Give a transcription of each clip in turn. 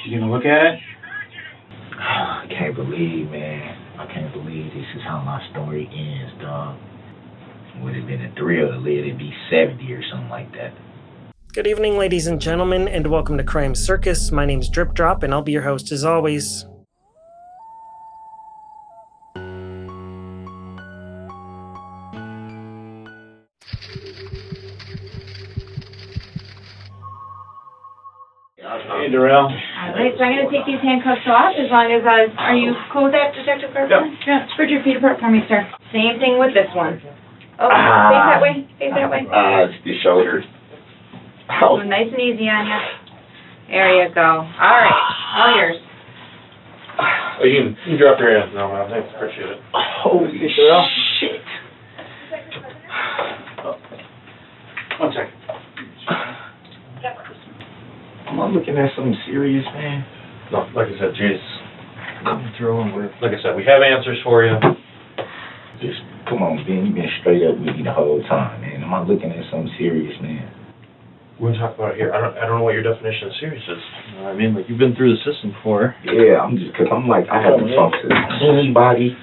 You gonna look at it? I can't believe, man. I can't believe this is how my story ends, dog. Would have been a thrill to live to be 70 or something like that. Good evening, ladies and gentlemen, and welcome to Crime Circus. My name's Drip Drop, and I'll be your host as always. Hey, Darrell. All right, so I'm going to take these handcuffs off as long as, are you cool with that, Detective Carson? Yeah. Spread your feet apart for me, sir. Same thing with this one. Oh, face that way, face that way. It's the shoulder. Oh, nice and easy on you. There you go. All right, all yours. Oh, you can drop your hands now, man. Thanks, appreciate it. Holy shit. One second. Am I looking at something serious, man? No, like I said, Jesus, coming through and like I said, we have answers for you. Just, come on, Ben. You've been straight up with me the whole time, man. Am I looking at something serious, man? We're gonna talk about it here. I don't know what your definition of serious is. You know what I mean? Like, you've been through the system before. Yeah, cause I'm like, I haven't talked to anybody.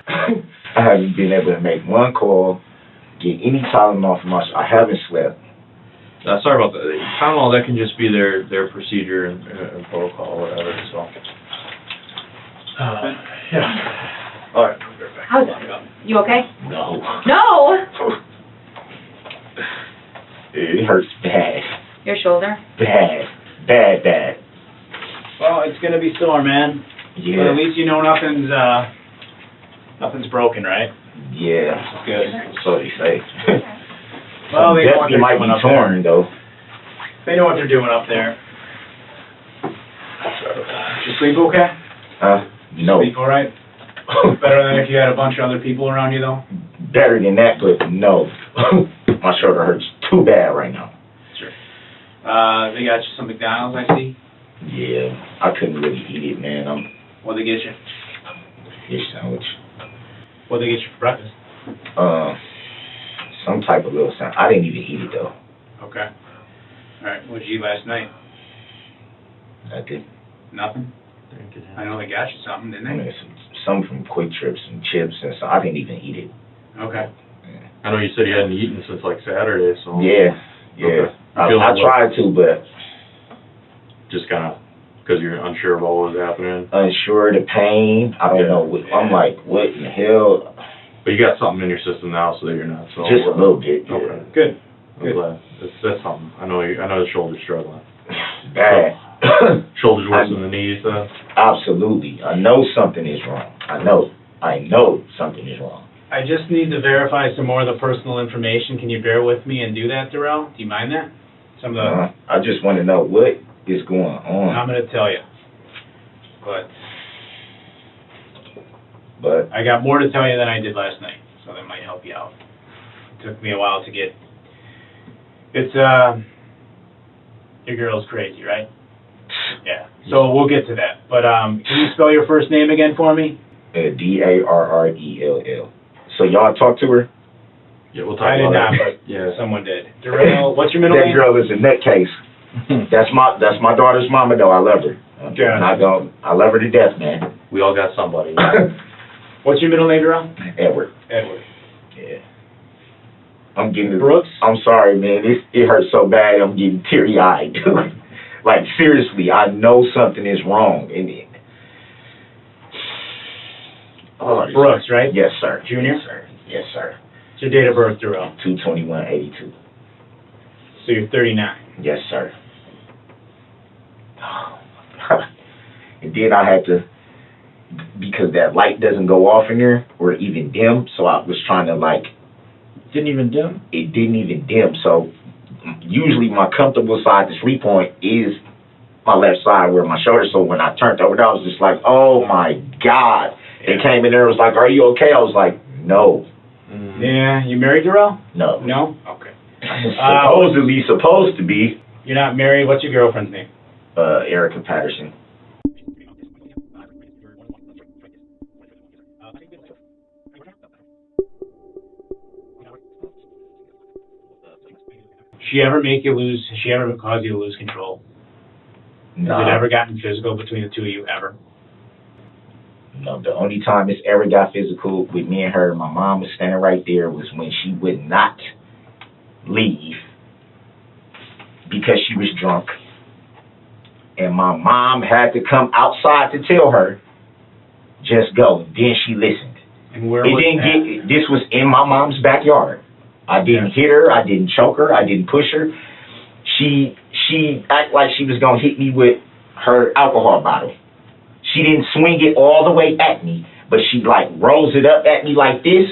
I haven't been able to make one call, get any Tylenol from my, I haven't slept. Sorry about that. Tylenol, that can just be their procedure and protocol or whatever, so. Yeah. All right. How's it? You okay? No. No! It hurts bad. Your shoulder? Bad. Well, it's gonna be sore, man. Yeah. But at least you know nothing's broken, right? Yeah. That's good. So they say. Well, they know what definitely they're might doing be up torn, there. though. They know what they're doing up there. Did you sleep okay? No. Sleep all right? Better than if you had a bunch of other people around you, though? Better than that, but no. My shoulder hurts too bad right now. Sure. They got you some McDonald's, I see. Yeah, I couldn't really eat it, man. What'd they get you? Fish sandwich. What'd they get you for breakfast? Some type of little sandwich. I didn't even eat it, though. Okay. All right, what'd you eat last night? Nothing. Nothing? I know they got you something, didn't I they? mean, some from Quick Trips and chips, and so I didn't even eat it. Okay. Yeah. I know you said you hadn't eaten since like Saturday, so. Yeah. Okay. I tried to, but just kind of, because you're unsure of what was happening. unsure of the pain. I don't know. I'm like, what in the hell? But you got something in your system now, so that you're not so. Just a little bit. Yeah. Okay. Good. I'm glad. That's something. I know the shoulder's struggling. Bad. Shoulder's worse than the knees, though. Absolutely. I know something is wrong. I know something is wrong. I just need to verify some more of the personal information. Can you bear with me and do that, Darrell? Do you mind that? Some of the... I just want to know what is going on. I'm going to tell you. But I got more to tell you than I did last night, so that might help you out. It took me a while to get... It's, your girl's crazy, right? Yeah. So we'll get to that. But, can you spell your first name again for me? Darrell. So y'all talk to her? Yeah, we'll talk I did about not, that. but Yeah. someone did. Darrell, what's your middle That name? girl is a nutcase. That's my daughter's mama, though. I love her. Yeah. I love her to death, man. We all got somebody. What's your middle name, Darrell? Edward. Edward. Yeah. I'm getting Brooks? I'm sorry, man. It hurts so bad. I'm getting teary-eyed, dude. Like, seriously, I know something is wrong. Brooks, right? Yes, sir. Junior? Yes, sir. Yes, sir. What's your date of birth, Darrell? 2/21/82. So you're 39. Yes, sir. And then I had to, because that light doesn't go off in there or even dim, so I was trying to Didn't even dim? It didn't even dim, so usually my comfortable side to sleep on is my left side where my shoulder, so when I turned over, I was just like, oh my God. They came in there and was like, are you okay? I was like, no. Yeah, you married, Darrell? No. No? Okay. Supposed to be. You're not married. What's your girlfriend's name? Erica Patterson. She ever make you lose? She ever cause you to lose control? No. Has it ever gotten physical between the two of you, ever? No, the only time it's ever got physical with me and her, my mom was standing right there, was when she would not leave because she was drunk. And my mom had to come outside to tell her, just go. And then she listened. And where It was didn't that? this was in my mom's backyard. I didn't hit her, I didn't choke her, I didn't push her. She acted like she was gonna hit me with her alcohol bottle. She didn't swing it all the way at me, but she like rose it up at me like this,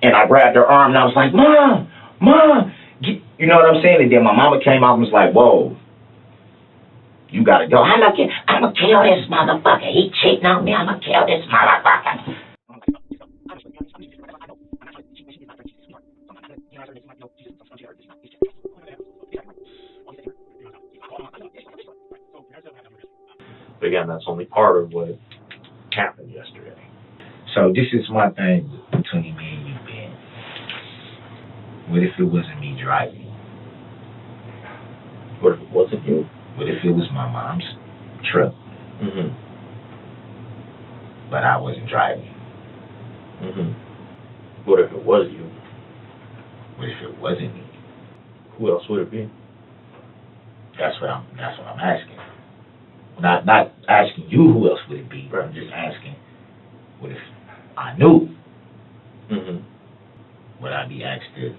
and I grabbed her arm and I was like, Mom, you know what I'm saying? And then my mama came out and was like, whoa, you gotta go. I'm gonna kill this motherfucker. He cheating on me. I'm gonna kill this motherfucker. But again, that's only part of what happened yesterday. So this is my thing between me and you, Ben. What if it wasn't me driving? What if it wasn't you? What if it was my mom's truck, Mm-hmm. but I wasn't driving? Mm-hmm. What if it was you? What if it wasn't me? Who else would it be? That's what I'm asking. Not asking you who else would it be. Right. I'm just asking, what if I knew? Mm-hmm. Would I be asked to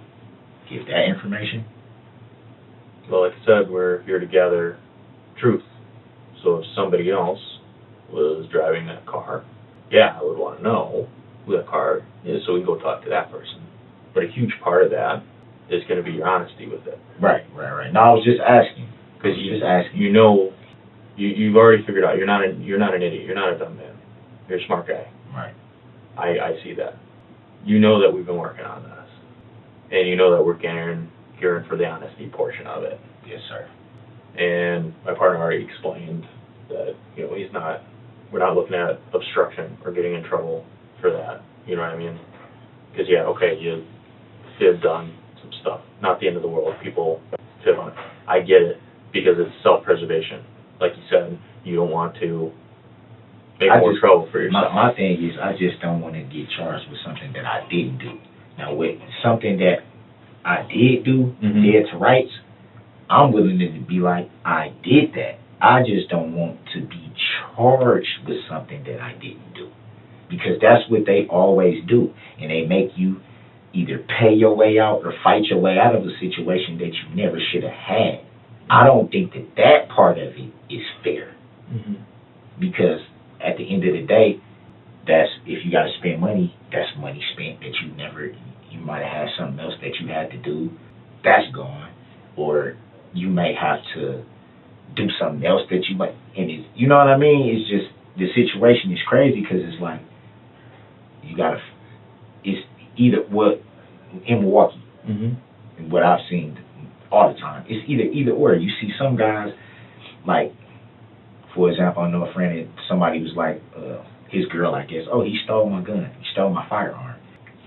give that information? Well, like I said, we're here to gather truth. So if somebody else was driving that car, yeah, I would want to know who that car is so we can go talk to that person. But a huge part of that is going to be your honesty with it. Right. No, I was just asking. Because Just asking. you know, you've already figured out you're not an idiot. You're not a dumb man. You're a smart guy. Right. I see that. You know that we've been working on this, and you know that we're gearing for the honesty portion of it. Yes, sir. And my partner already explained that we're not looking at obstruction or getting in trouble for that. You know what I mean? Because you fibbed on some stuff. Not the end of the world. People fib on it. I get it because it's self-preservation. Like you said, you don't want to make more trouble for yourself. My thing is, I just don't want to get charged with something that I didn't do. Now, with something that I did do, Mhm. dead to rights, I'm willing to be like, I did that. I just don't want to be charged with something that I didn't do. Because that's what they always do. And they make you either pay your way out or fight your way out of a situation that you never should have had. I don't think that part of it is fair. Mm-hmm. Because at the end of the day, that's, if you got to spend money, that's money spent that you might have had something else that you had to do, that's gone. Or you may have to do something else that you might, and it's, you know what I mean? It's just, the situation is crazy because it's like, it's either, what, in Milwaukee, Mm-hmm. and what I've seen all the time, it's either or. You see some guys, like, for example, I know a friend, somebody was like, his girl, I guess, oh, he stole my gun, he stole my firearm.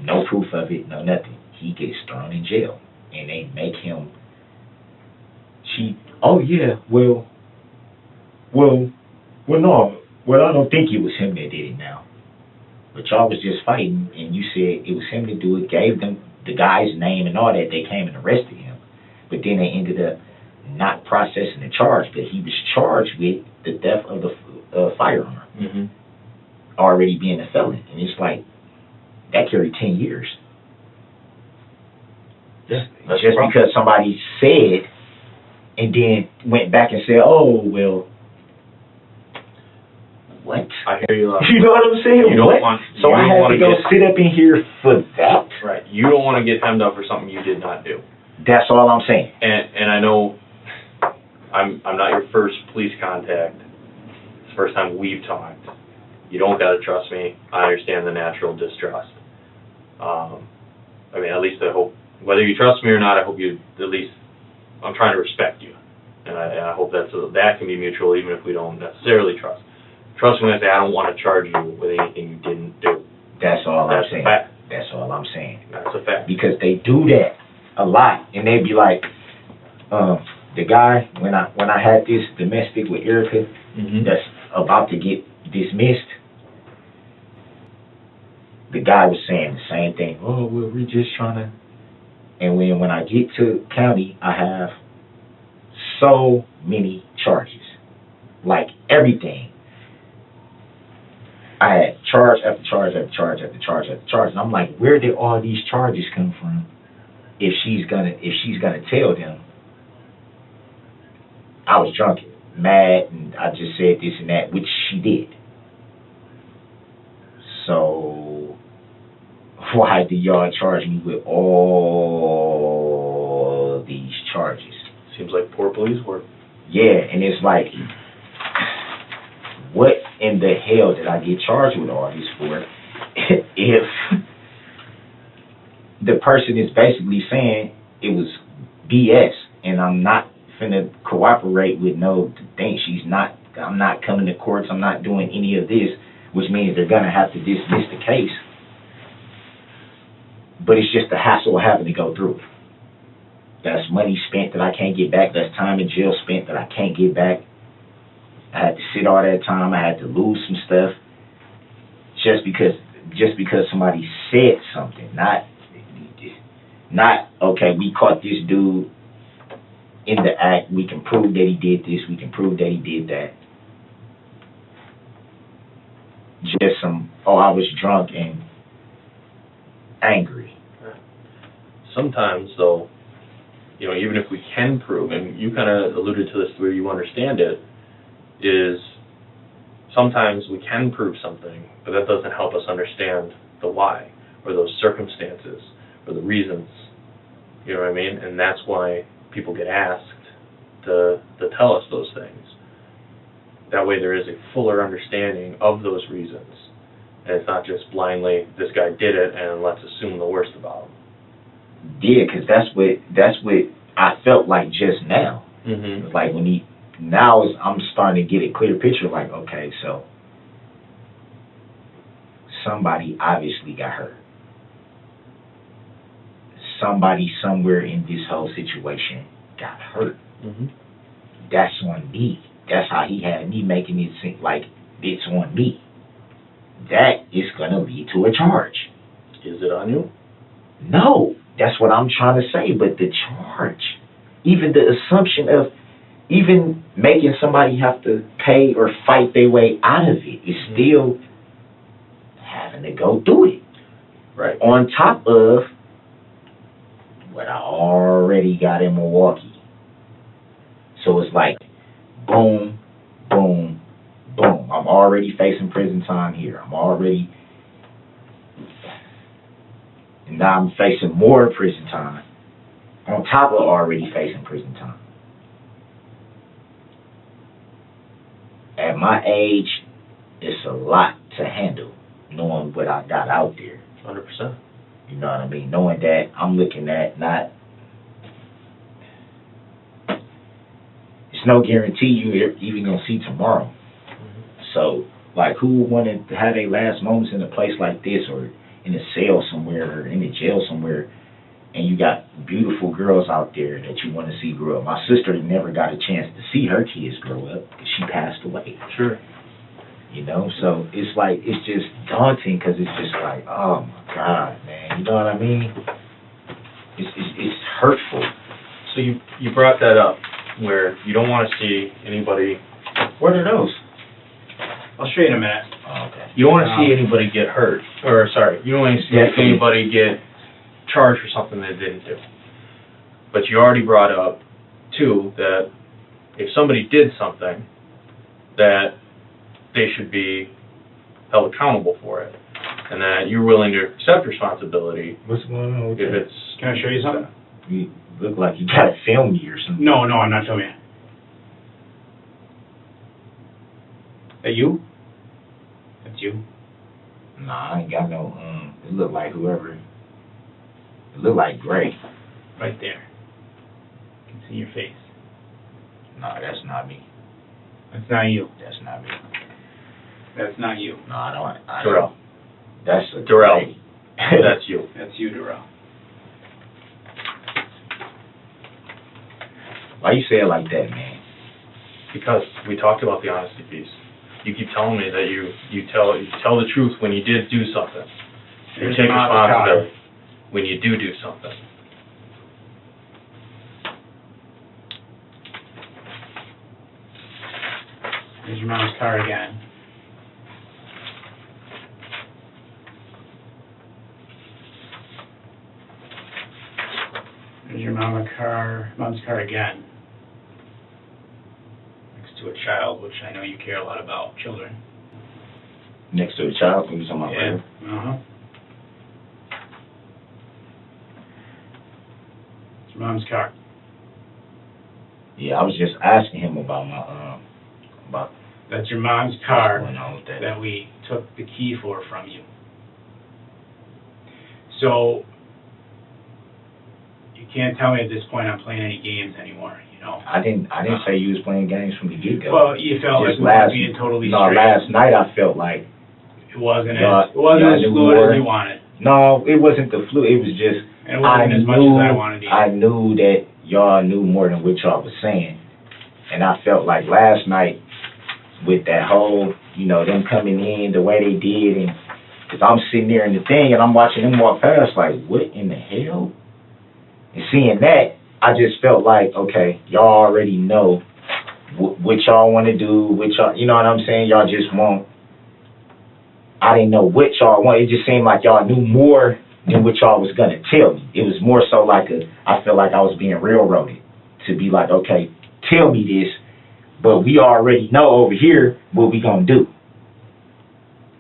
No proof of it, no nothing. He gets thrown in jail. And they make him, oh yeah, well, no, I don't think it was him that did it now. But y'all was just fighting, and you said it was him to do it, gave them the guy's name and all that, they came and arrested him. But then they ended up not processing the charge, but he was charged with the theft of the firearm, Mm-hmm. already being a felon. And it's like, that carried 10 years. Yeah, Just because somebody said, and then went back and said, oh, well, what? I hear you. You know what I'm saying? You don't What? want. So you I don't had wanna to go get, sit up in here for that? Right. You don't want to get hemmed up for something you did not do. That's all I'm saying. And I know I'm not your first police contact. It's the first time we've talked. You don't gotta trust me. I understand the natural distrust. I mean, at least I hope, whether you trust me or not, I hope you at least, I'm trying to respect you. And I hope that can be mutual, even if we don't necessarily trust. Trust me when I say I don't want to charge you with anything you didn't do. That's all I'm That's a saying. fact. That's all I'm saying. That's a fact. Because they do that a lot, and they be like, the guy, when I had this domestic with Erica, that's about to get dismissed, the guy was saying the same thing. Oh, well, we're just trying to. And when I get to county, I have so many charges, like everything. I had charge after charge after charge after charge after charge, and I'm like, where did all these charges come from? If she's gonna tell them, I was drunk, mad, and I just said this and that, which she did. So why do y'all charge me with all these charges? Seems like poor police work. Yeah, and it's like, what in the hell did I get charged with all this for? If the person is basically saying it was BS, and I'm not finna cooperate with no thing. I'm not coming to courts, I'm not doing any of this, which means they're gonna have to dismiss the case. But it's just the hassle of having to go through. That's money spent that I can't get back. That's time in jail spent that I can't get back. I had to sit all that time. I had to lose some stuff just because somebody said something. Not okay, we caught this dude in the act. We can prove that he did this. We can prove that he did that. Just I was drunk and angry. Sometimes, though, even if we can prove, and you kind of alluded to this where you understand it, is sometimes we can prove something, but that doesn't help us understand the why, or those circumstances, or the reasons. You know what I mean? And that's why people get asked to tell us those things. That way there is a fuller understanding of those reasons. And it's not just blindly, this guy did it, and let's assume the worst about him. Yeah, because that's what I felt like just now. Mm-hmm. Like I'm starting to get a clear picture. Like, okay, so somebody obviously got hurt. Somebody somewhere in this whole situation got hurt. Mm-hmm. That's on me. That's how he had me making it seem like it's on me. That is going to lead to a charge. Is it on you? No, that's what I'm trying to say. But the charge, even the assumption of even making somebody have to pay or fight their way out of it is still having to go do it. Right. On top of what I already got in Milwaukee. So it's like, boom, boom, boom. I'm already facing prison time here. And now I'm facing more prison time on top of already facing prison time. At my age, it's a lot to handle, knowing what I got out there. 100%. You know what I mean? Knowing that I'm looking at not... It's no guarantee you're even going to see tomorrow. Mm-hmm. So, like, who would want to have their last moments in a place like this, or in a cell somewhere, or in a jail somewhere, and you got beautiful girls out there that you want to see grow up? My sister never got a chance to see her kids grow up because she passed away. Sure. You know, so it's like, it's just daunting because it's just like, oh my God, man, you know what I mean? It's hurtful. So you brought that up, where you don't want to see anybody. What are those? I'll show you in a minute. Oh, okay. You don't want to see anybody get hurt, or sorry, you don't want to see anybody get charged for something they didn't do. But you already brought up, too, that if somebody did something, that they should be held accountable for it, and that you're willing to accept responsibility. What's going on with if that? it's... Can I show you something? You look like you got to film me or something. No, I'm not filming you. That you? That's you. Nah, I ain't got no, it look like whoever, it look like Gray. Right there. You can see your face. Nah, that's not me. That's not you. That's not me. That's not you. No, I don't. Darrell. That's a Darrell. Gray. That's you. That's you, Darrell. Why you say it like that, man? Because we talked about the honesty piece. You keep telling me that you tell the truth when you did do something. You Here's take Mom's responsibility when you do something. Here's your mom's car again. There's your mom's car again. Next to a child, which I know you care a lot about, children. Next to a child, who's on my Yeah, right? uh-huh. It's your mom's car. Yeah, I was just asking him about my about That's your mom's what's car going on with that. that we took the key for from you. So, you can't tell me at this point I'm playing any games anymore, you know? I didn't say you was playing games from the get go. Well, you felt like Just we weren't being totally straight. last night I felt like It wasn't Y'all- as fluid y'all knew more. as you wanted. no, it wasn't the flu. It was just And it wasn't as much as I wanted either. I knew that y'all knew more than what y'all was saying, and I felt like last night with that whole, them coming in the way they did, and because I'm sitting there in the thing and I'm watching them walk past, like, what in the hell? And seeing that, I just felt like, okay, y'all already know what y'all want to do, what y'all, you know what I'm saying? Y'all just want. I didn't know what y'all want. It just seemed like y'all knew more than what y'all was gonna tell me. It was more so like I felt like I was being railroaded to be like, okay, tell me this, but we already know over here what we gonna do.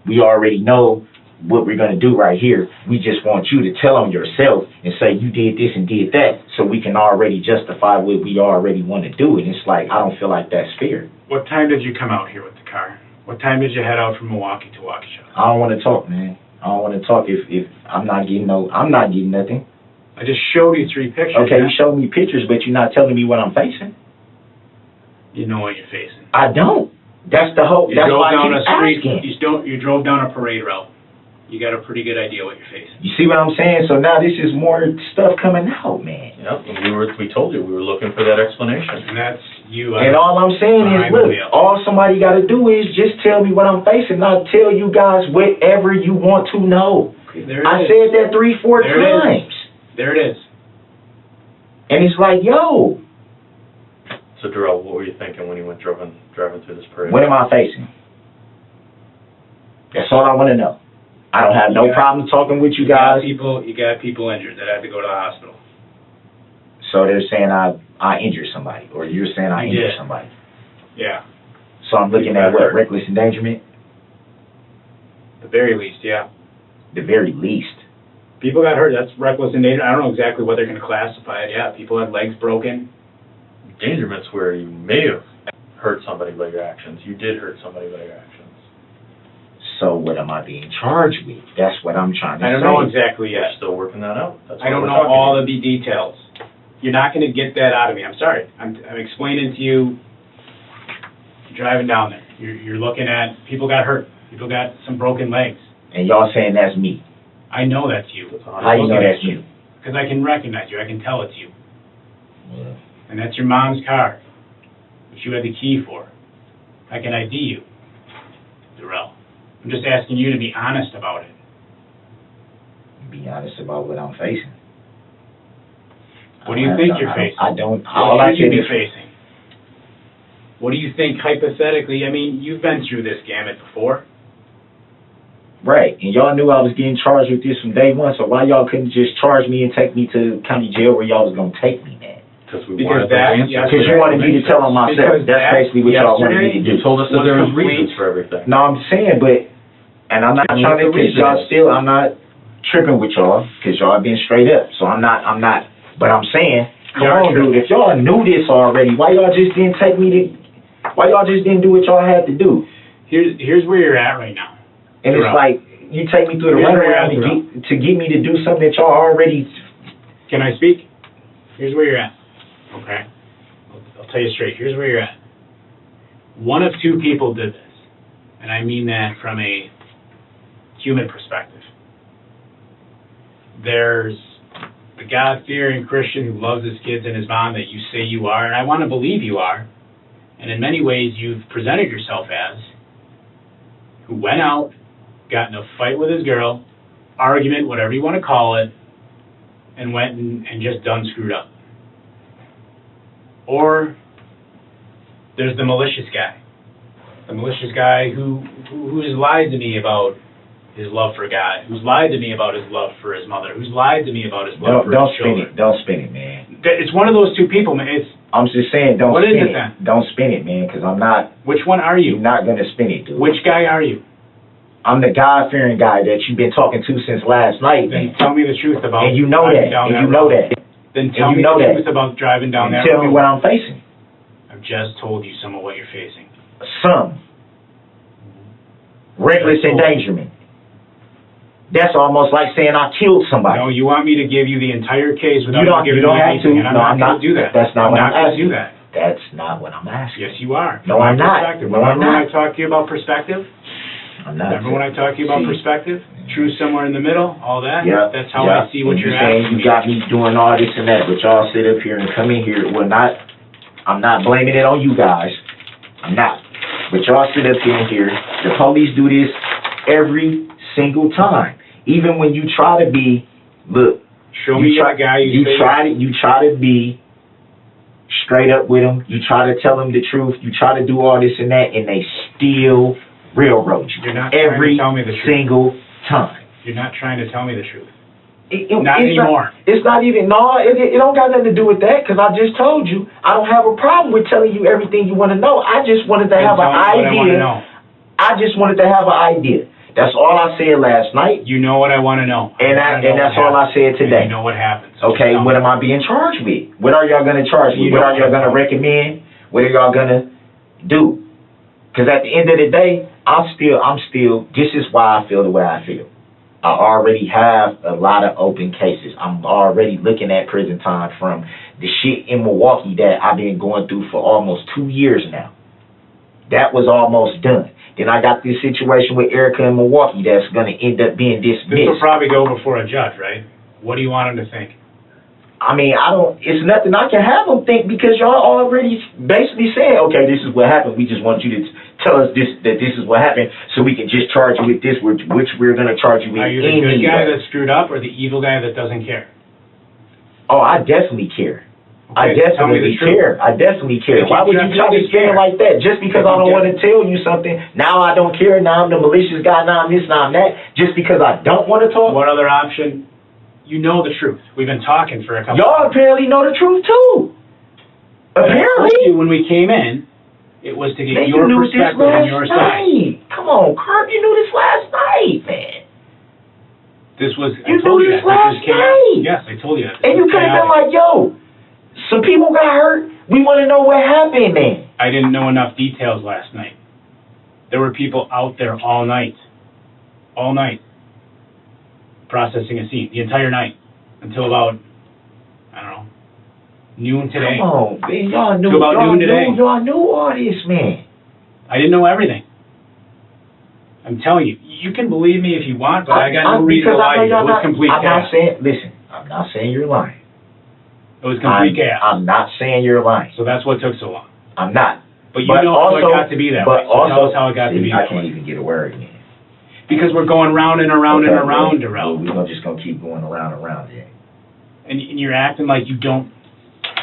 We already know what we're gonna do right here. We just want you to tell them yourself and say you did this and did that, so we can already justify what we already want to do. And it's like I don't feel like that's fair. What time did you come out here with the car? What time did you head out from Milwaukee to Waukesha? I don't want to talk, man. I don't want to talk if I'm not getting nothing. I just showed you 3 pictures. Okay, you man. showed me pictures, but you're not telling me what I'm facing. You know what you're facing. I don't. That's the whole. You That's drove why down I a keep street. asking. You drove down a parade route. You got a pretty good idea what you're facing. You see what I'm saying? So now this is more stuff coming out, man. Yep, and we told you, we were looking for that explanation. And that's you. And all I'm saying is, behind look, the wheel. all somebody got to do is just tell me what I'm facing. I'll tell you guys whatever you want to know. There it I is. said that 3-4 There it is. times. There it is. And it's like, yo, So Darrell, what were you thinking when you went driving through this parade? what am I facing? That's all I want to know. I don't have no Yeah. problem talking with you You got guys. people injured that had to go to the hospital. So they're saying I injured somebody, or you're saying I You injured did. somebody. Yeah. So I'm looking People at got what, hurt. reckless endangerment? At the very least, yeah. The very least. People got hurt. That's reckless endangerment. I don't know exactly what they're going to classify it. Yeah, people had legs broken. Endangerment's where you may have hurt somebody by your actions. You did hurt somebody by your actions. So what am I being charged with? That's what I'm trying to I don't say. know exactly We're yet. still working that out. That's I what don't we're know talking all about. of the details. You're not going to get that out of me. I'm sorry. I'm explaining to you. You're driving down there. You're looking at people got hurt. People got some broken legs. And y'all saying that's me. I know that's you How you know that's me? because I can recognize you. I can tell it's you. And that's your mom's car, which you had the key for. I can ID you, Darrell. I'm just asking you to be honest about it. Be honest about what I'm facing. What do you think you're facing? I don't. All What I should you said be is facing? What do you think hypothetically? I mean, you've been through this gamut before. right, and y'all knew I was getting charged with this from day one. So why y'all couldn't just charge me and take me to county jail where y'all was gonna take me, man? Because we Because wanted those that- answers. yes, Because you wanted me to tell them myself. Because That's that basically what y'all wanted me to You do. told us that there was complete. reasons for everything. No, I'm saying, but, and I'm not Tell me trying what to the kiss reason y'all is. still, I'm not tripping with y'all, because y'all been straight up, so I'm not, but I'm saying, come You're on, tripping. dude, if y'all knew this already, why y'all just didn't why y'all just didn't do what y'all had to do? Here's where you're at right now. And it's Darrell. like, you take me through the Here's where runaround you're at, to get me to do something that y'all already, Can I speak? Here's where you're at. Okay. I'll tell you straight. Here's where you're at. One of 2 people did this. And I mean that from a human perspective. There's the the God-fearing Christian who loves his kids and his mom that you say you are, and I want to believe you are, and in many ways you've presented yourself as, who went out, got in a fight with his girl, argument, whatever you want to call it, and went and just done screwed up. Or there's the malicious guy. The malicious guy who's lied to me about his love for God, who's lied to me about his love for his mother, who's lied to me about his love for his children. Don't spin it, man. It's one of those two people, man. I'm just saying, don't what spin is it. it then? Don't spin it, man, because I'm not. Which one are you? You're not going to spin it, dude. Which guy are you? I'm the God-fearing guy that you've been talking to since last night, Then man. tell me the truth about And you know that. driving down And that you know road. that. Then tell you me know the that. truth about driving down And that tell road. me what I'm facing. I've just told you some of what you're facing. Some. Reckless endangerment. That's almost like saying I killed somebody. No, you want me to give you the entire case without You giving don't me have to. anything, and I'm No, not I'm going not. to do that. That's not what I'm not going to asking. do that. That's not what I'm asking. Yes, you are. No, I'm not. Perspective. No, I'm Remember when I not. talked to you about perspective? I'm not. Remember when I talked to you about See. perspective? True somewhere in the middle, all that? Yeah. That's how yeah. I see what And you're saying asking you got me doing all this and that, but y'all sit up here and come in here. Well, I'm not blaming it on you guys. I'm not. But y'all sit up in here. The police do this every single time. Even when you try to be, look. Show me a guy you try to be straight up with them. You try to tell them the truth. You try to do all this and that, and they still railroad you. You're not trying every to tell me the truth. single time. You're not trying to tell me the truth. Not anymore. It's not even, no, it don't got nothing to do with that, because I just told you, I don't have a problem with telling you everything you want to know. I just wanted to have an idea. I just wanted to have an idea. That's all I said last night. You know what I want to know. And that's all I said today. And you know what happens. Okay, what am I being charged with? What are y'all going to charge me? What are y'all going to recommend? What are y'all going to do? Because at the end of the day, I'm still, this is why I feel the way I feel. I already have a lot of open cases. I'm already looking at prison time from the shit in Milwaukee that I've been going through for almost 2 years now. That was almost done. Then I got this situation with Erica in Milwaukee that's going to end up being dismissed. This will probably go before a judge, right? What do you want him to think? I mean, it's nothing I can have them think, because y'all already basically said, okay, this is what happened. We just want you to tell us that this is what happened, so we can just charge you with this, which we're going to charge you with. Are you the good guy that screwed up, or the evil guy that doesn't care? Oh, I definitely care. Okay, I definitely care. I definitely care. Why would you try to spin it like that? Just because I don't want to tell you something, now I don't care, now I'm the malicious guy, now I'm this, now I'm that, just because I don't want to talk? What other option? You know the truth. We've been talking for a couple Y'all apparently know the truth, too. Apparently. When we came in, it was to get Man, your you knew this perspective and your last side. night. Come on, Kurt, you knew this last night, man. This was, You I told knew you this that. last night. Yes, I told you that. And you could have been like, yo, some people got hurt. We want to know what happened, man. I didn't know enough details last night. There were people out there all night, processing a scene, the entire night, until about, I don't know, noon today. Come on, man. Y'all knew, To about noon today. y'all knew all this, man. I didn't know everything. I'm telling you, you can believe me if you want, but I got no reason to lie to you. It was complete chaos. I'm not saying you're lying. It was complete chaos. I'm not saying you're lying. So that's what took so long. I'm not. But you know how it got to be that way. So tell us how it got to be I that can't way. even get a word in. Because we're going round and around and around, Darrell. We're just going to keep going around and around here. And you're acting like you don't,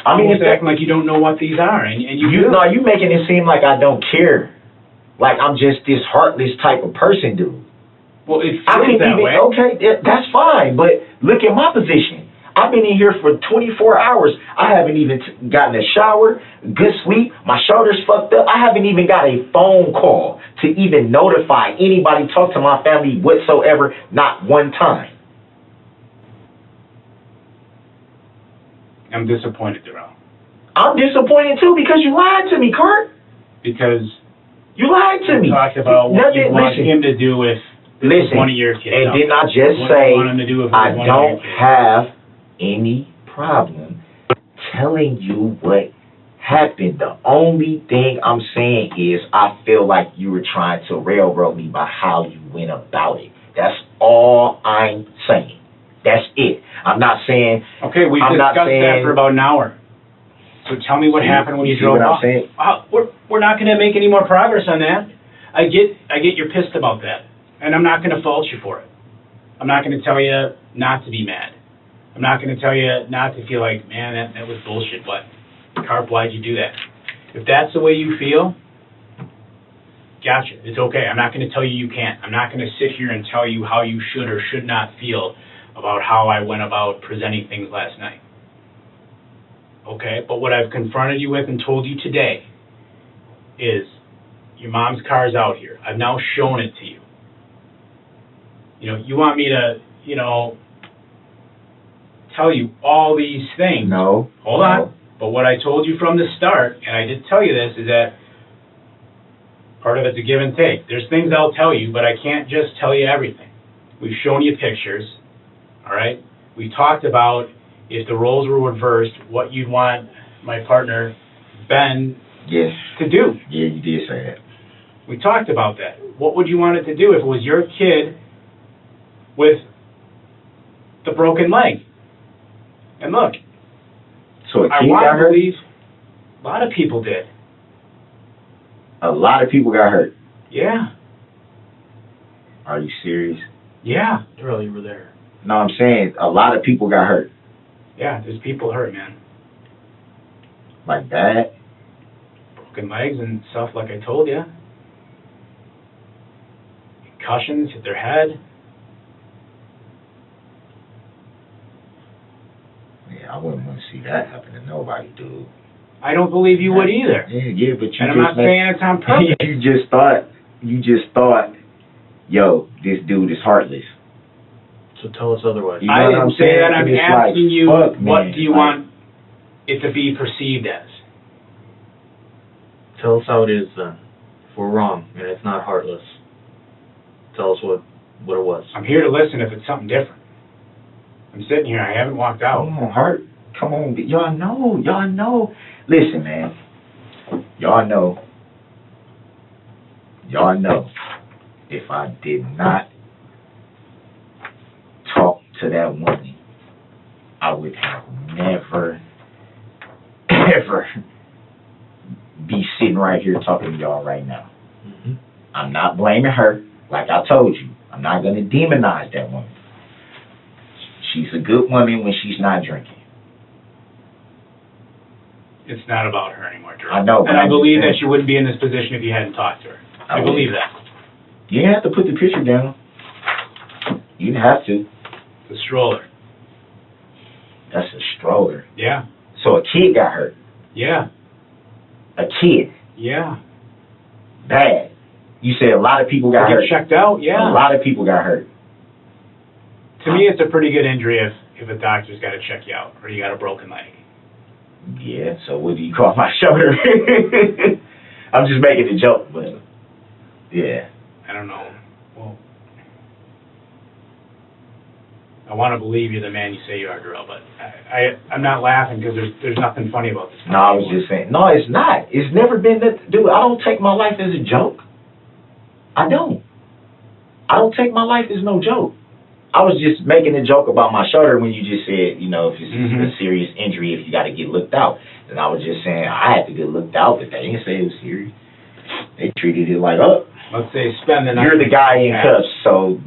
I mean, almost acting like you don't know what these are. And you do. No, you making it seem like I don't care. Like I'm just this heartless type of person, dude. Well, it I feels that way. Okay, that's fine, but look at my position. I've been in here for 24 hours. I haven't even gotten a shower, good sleep. My shoulder's fucked up. I haven't even got a phone call to even notify anybody, talk to my family whatsoever, not one time. I'm disappointed, Darrell. I'm disappointed too, because you lied to me, Kurt. Because you lied to me. You talked about what you want him to do with one of your kids. And didn't I just say I don't have any problem telling you what happened? The only thing I'm saying is I feel like you were trying to railroad me by how you went about it. That's all I'm saying. That's it. I'm not saying. Okay, we've I'm not discussed that saying- for about an hour. So tell me what happened when you see drove what I'm off. saying? We're not gonna make any more progress on that. I get you're pissed about that, and I'm not gonna fault you for it. I'm not gonna tell you not to be mad. I'm not gonna tell you not to feel like, man, that was bullshit, but Carp, why'd you do that? If that's the way you feel, gotcha, it's okay. I'm not gonna tell you can't. I'm not gonna sit here and tell you how you should or should not feel about how I went about presenting things last night. Okay, but what I've confronted you with and told you today is your mom's car's out here. I've now shown it to you. You want me to, tell you all these things. No. Hold on. But what I told you from the start, and I did tell you this, is that part of it's a give and take. There's things I'll tell you, but I can't just tell you everything. We've shown you pictures, all right? We talked about if the roles were reversed, what you'd want my partner, Ben, Yes. to do. Yeah, you did say that. We talked about that. What would you want it to do if it was your kid with the broken leg? And look, So a I kid want got to hurt? believe a lot of people did. A lot of people got hurt. Yeah, Are you serious? yeah, Darrell, you were there. No, I'm saying a lot of people got hurt. yeah, there's people hurt, man. Like that? Broken legs and stuff like I told you. Concussions, hit their head. Yeah, I wouldn't want to see that happen to nobody, dude. I don't believe you would either. Yeah, but you And I'm not saying it's on purpose. you just thought, yo, this dude is heartless. So tell us otherwise. You know I what didn't I'm say saying? that. I'm It's asking like, you, fuck, what man, do you like- want it to be perceived as? Tell us how it is then. If we're wrong and it's not heartless, tell us what it was. I'm here to listen if it's something different. I'm sitting here. I haven't walked out. Come on, Hart. Come on. Y'all know. Listen, man. Y'all know. If I did not talk to that woman, I would have never, ever be sitting right here talking to y'all right now. Mm-hmm. I'm not blaming her. Like I told you, I'm not going to demonize that woman. She's a good woman when she's not drinking. It's not about her anymore, Drew. I know, but And I I'm believe just that you wouldn't be in this position if you hadn't talked to her. I I believe that. You didn't have to put the picture down. You didn't have to. The stroller. That's a stroller. Yeah. So a kid got hurt. Yeah. A kid. Yeah. Bad. You said a lot of people got Get hurt. checked out. A Yeah. lot of people got hurt. To me, it's a pretty good injury if a doctor's got to check you out or you got a broken leg. Yeah, so what do you call my shoulder? I'm just making a joke, but yeah. I don't know. Well, I want to believe you're the man you say you are, Darrell, but I'm not laughing because there's nothing funny about this. No, I was just saying. No, it's not. It's never been that. Dude, I don't take my life as a joke. I don't. I don't take my life as no joke. I was just making a joke about my shoulder when you just said, if it's a serious injury, if you got to get looked out. And I was just saying I had to get looked out, but they didn't say it was serious. They treated it like, oh, Let's say spend the night. you're the guy in cuffs, so.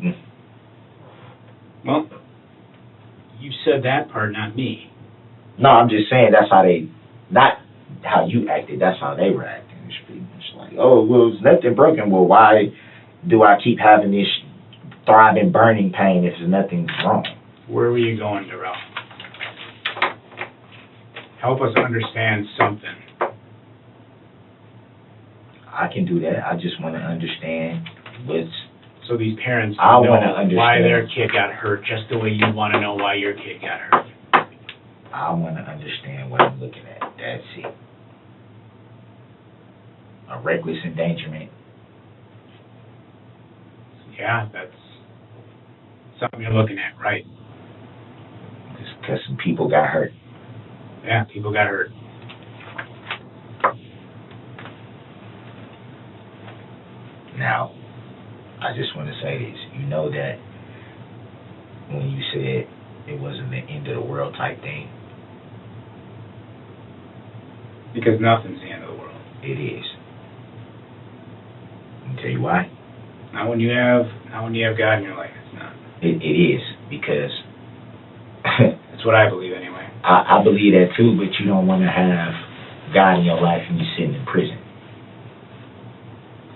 Well, you said that part, not me. No, I'm just saying that's how they, not how you acted, that's how they were acting. It's pretty much like, oh, well, there's nothing broken. Well, why do I keep having this thriving burning pain if there's nothing wrong? Where were you going, Darrell? Help us understand something. I can do that. I just want to understand what's. So these parents I know wanna understand. why their kid got hurt just the way you want to know why your kid got hurt. I want to understand what I'm looking at. That's it. A reckless endangerment. Yeah, that's something you're looking at, right? Just because some people got hurt. Yeah, people got hurt. Now, I just want to say this. You know that when you said it wasn't the end of the world type thing. Because nothing's the end of the world. It is. I'll tell you why. Not when you have God in your life. It's not. It is, because That's what I believe anyway. I believe that too, but you don't want to have God in your life and you're sitting in prison.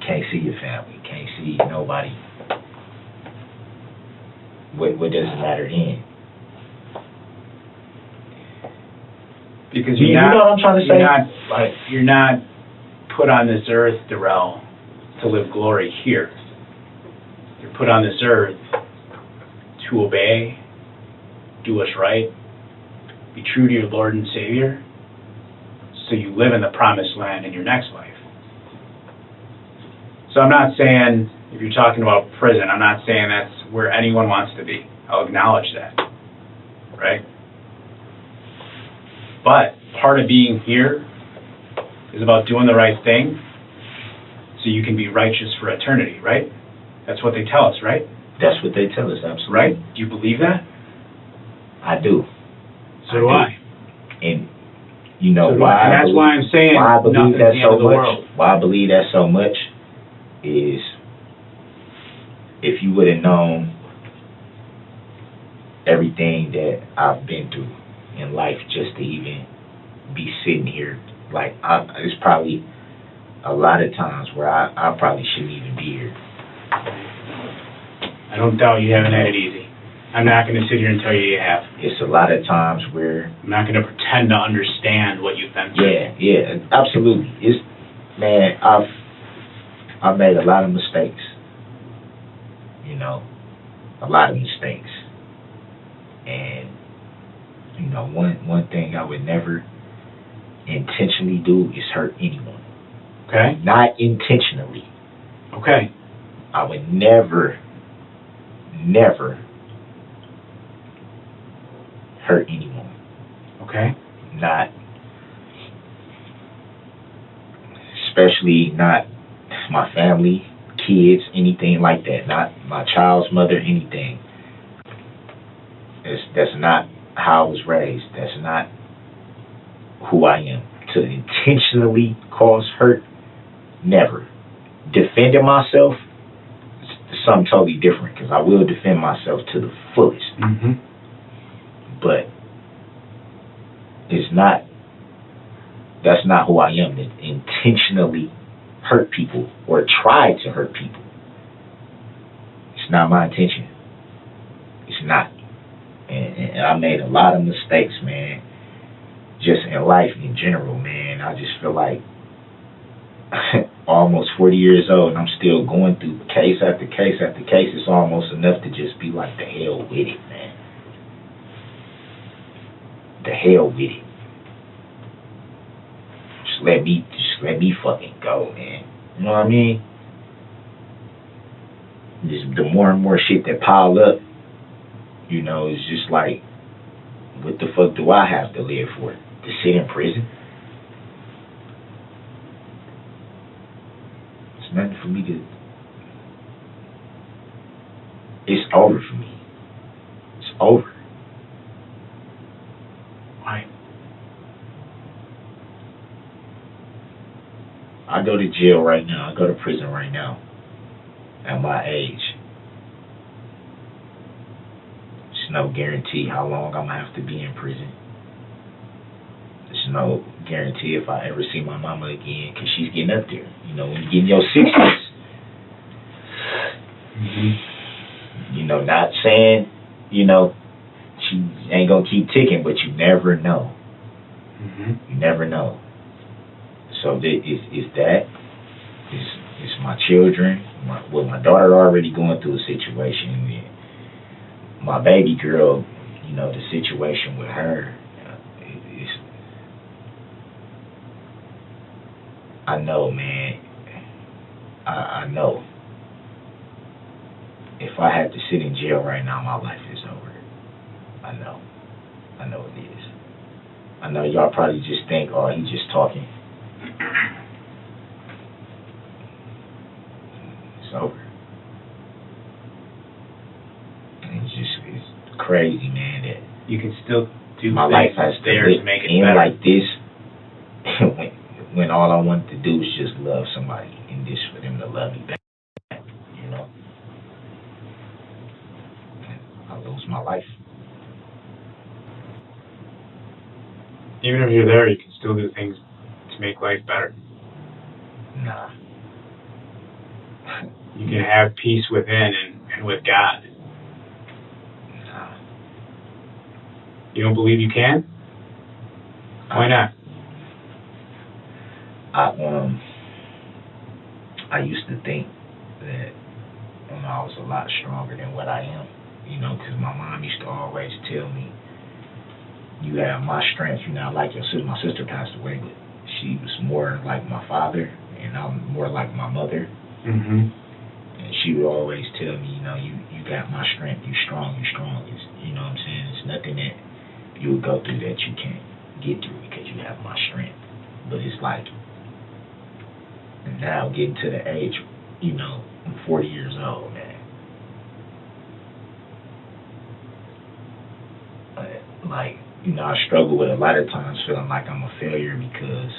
Can't see your family, can't see nobody. What does it matter then? Because You know what I'm trying to say? You're not put on this earth, Darrell, to live glory here. You're put on this earth to obey, do what's right, be true to your Lord and Savior, so you live in the promised land in your next life. So I'm not saying, if you're talking about prison, I'm not saying that's where anyone wants to be. I'll acknowledge that, right? But part of being here is about doing the right thing so you can be righteous for eternity, right? That's what they tell us, right? That's what they tell us, absolutely. Right? Do you believe that? I do. So do I. And you know So do why? I. And that's why I'm saying why I believe nothing's that the end so of the much. world. Why I believe that so much is, if you would have known everything that I've been through in life just to even be sitting here, like it's probably a lot of times where I probably shouldn't even be here. I don't doubt you haven't had it easy. I'm not going to sit here and tell you you have. It's a lot of times where I'm not going to pretend to understand what you've been through. yeah, absolutely. Man, I've made a lot of mistakes. You know, a lot of mistakes. And you know, one thing I would never intentionally do is hurt anyone. Okay? Not intentionally. Okay. I would never hurt anyone. Okay. Not, especially not my family, kids, anything like that. Not my child's mother, anything. That's not how I was raised. That's not who I am. To intentionally cause hurt, never. Defending myself, something totally different, because I will defend myself to the fullest. Mm-hmm. But that's not who I am, to intentionally hurt people or try to hurt people. It's not my intention. It's not. And I made a lot of mistakes, man, just in life in general, man. I just feel like almost 40 years old and I'm still going through case after case after case. It's almost enough to just be like, the hell with it, man. The hell with it. Just let me fucking go, man. You know what I mean? Just the more and more shit that pile up, you know, it's just like, what the fuck do I have to live for? To sit in prison? It's nothing for me to... It's over for me. It's over. Why? I go to jail right now. I go to prison right now. At my age. There's no guarantee how long I'm gonna have to be in prison. There's no guarantee if I ever see my mama again, because she's getting up there. You know, when you get in your 60s, you know, not saying, you know, she ain't gonna keep ticking, but you never know. You never know. So it's my children. My daughter already going through a situation. My baby girl, you know, the situation with her. I know, man. I know. If I had to sit in jail right now, my life is over. I know. I know it is. I know y'all probably just think, oh, he's just talking. It's over. And it's crazy, man, that you can still do my life things has to there live to make it in better. like this when all I wanted to do was just love somebody and just for them to love me back, you know. I lose my life. Even if you're there, you can still do things to make life better. Nah. You can have peace within and with God. Nah. You don't believe you can? Why not? I used to think that I was a lot stronger than what I am, you know, because my mom used to always tell me, you have my strength, you're not like your sister. My sister passed away, but she was more like my father, and I'm more like my mother. Mm-hmm. And she would always tell me, you know, you got my strength, you strong. It's, you know what I'm saying? It's nothing that you would go through that you can't get through because you have my strength. But it's like, now getting to the age, you know, I'm 40 years old, man. Like, you know, I struggle with a lot of times feeling like I'm a failure because,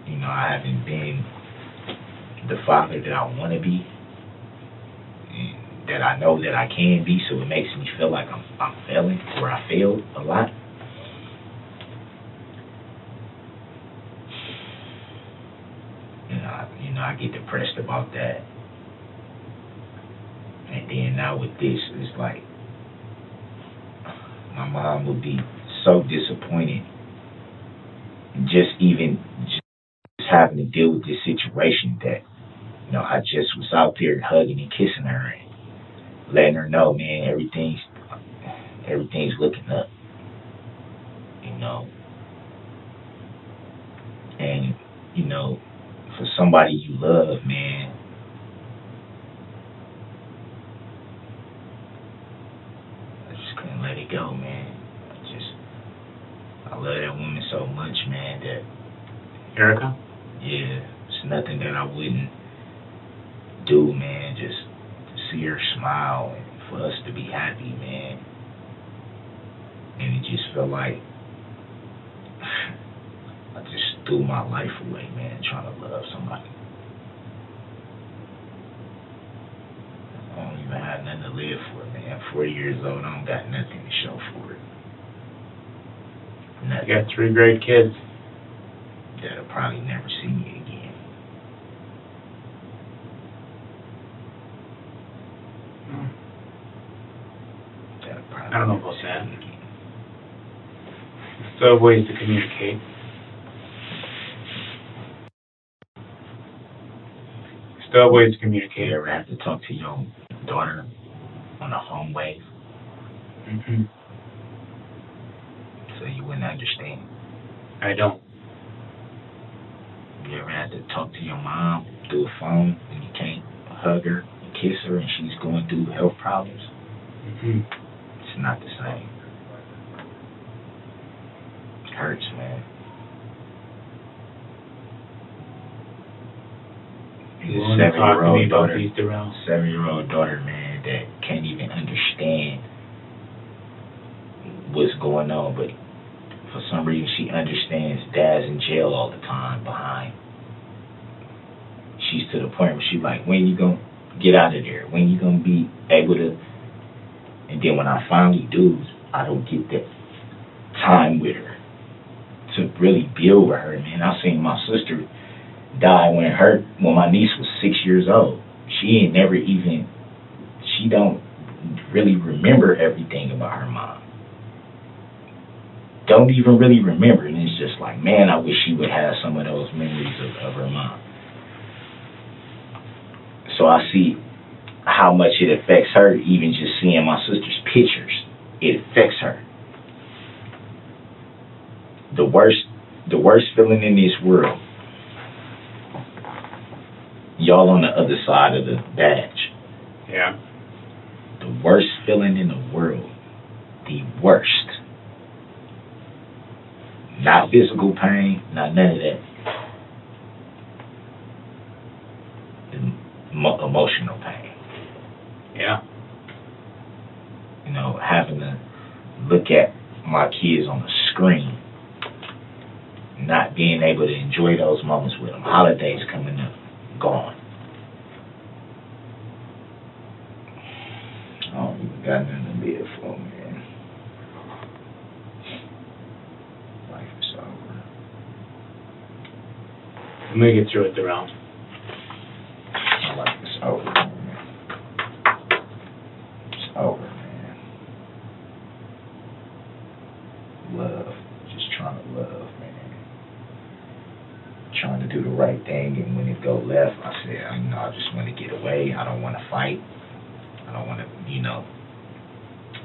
you know, I haven't been the father that I want to be, and that I know that I can be, so it makes me feel like I'm failing, or I failed a lot. I get depressed about that. And then now with this, it's like, my mom would be so disappointed just having to deal with this situation that, you know, I just was out there hugging and kissing her and letting her know, man, everything's looking up, you know. And, you know, for somebody you love, man, I just couldn't let it go, man. I love that woman so much, man, that Erica? Yeah, it's nothing that I wouldn't do, man, just to see her smile and for us to be happy, man. And it just felt like I just threw my life away, man, trying to love somebody. I don't even have nothing to live for, man. 40 years old, I don't got nothing to show for it. Nothing. You got 3 great kids. That'll probably never see me again. That'll probably I don't know never about see that. me again. Still have ways to communicate. Still have ways to communicate. You ever have to talk to your daughter on a home wave Mm-hmm. so you wouldn't understand? I don't. You ever had to talk to your mom through a phone and you can't hug her and kiss her and she's going through health problems? Mm-hmm. It's not the same. It hurts, man. You want to talk to me about these, Darrell? 7-year-old daughter, man, that can't even understand what's going on, but for some reason she understands dad's in jail all the time behind. She's to the point where she's like, when you gonna get out of there? When you gonna be able to? And then when I finally do, I don't get that time with her to really build with her, man. I seen my sister die when my niece was 6 years old. She don't really remember everything about her mom. Don't even really remember, and it's just like, man, I wish she would have some of those memories of her mom. So I see how much it affects her, even just seeing my sister's pictures. It affects her. The worst feeling in this world, y'all on the other side of the badge. Yeah. The worst feeling in the world. The worst. Not physical pain, not none of that. Emotional pain. Yeah. You know, having to look at my kids on the screen, not being able to enjoy those moments with them. Holidays coming up, gone. I don't even got nothing to live for, man. Life is over. I'm gonna get through it, Darrell. My life is over, man. It's over, man. Love. Just trying to love, man. Trying to do the right thing, and when it go left, I said, I just want to get away. I don't want to fight. I don't want to,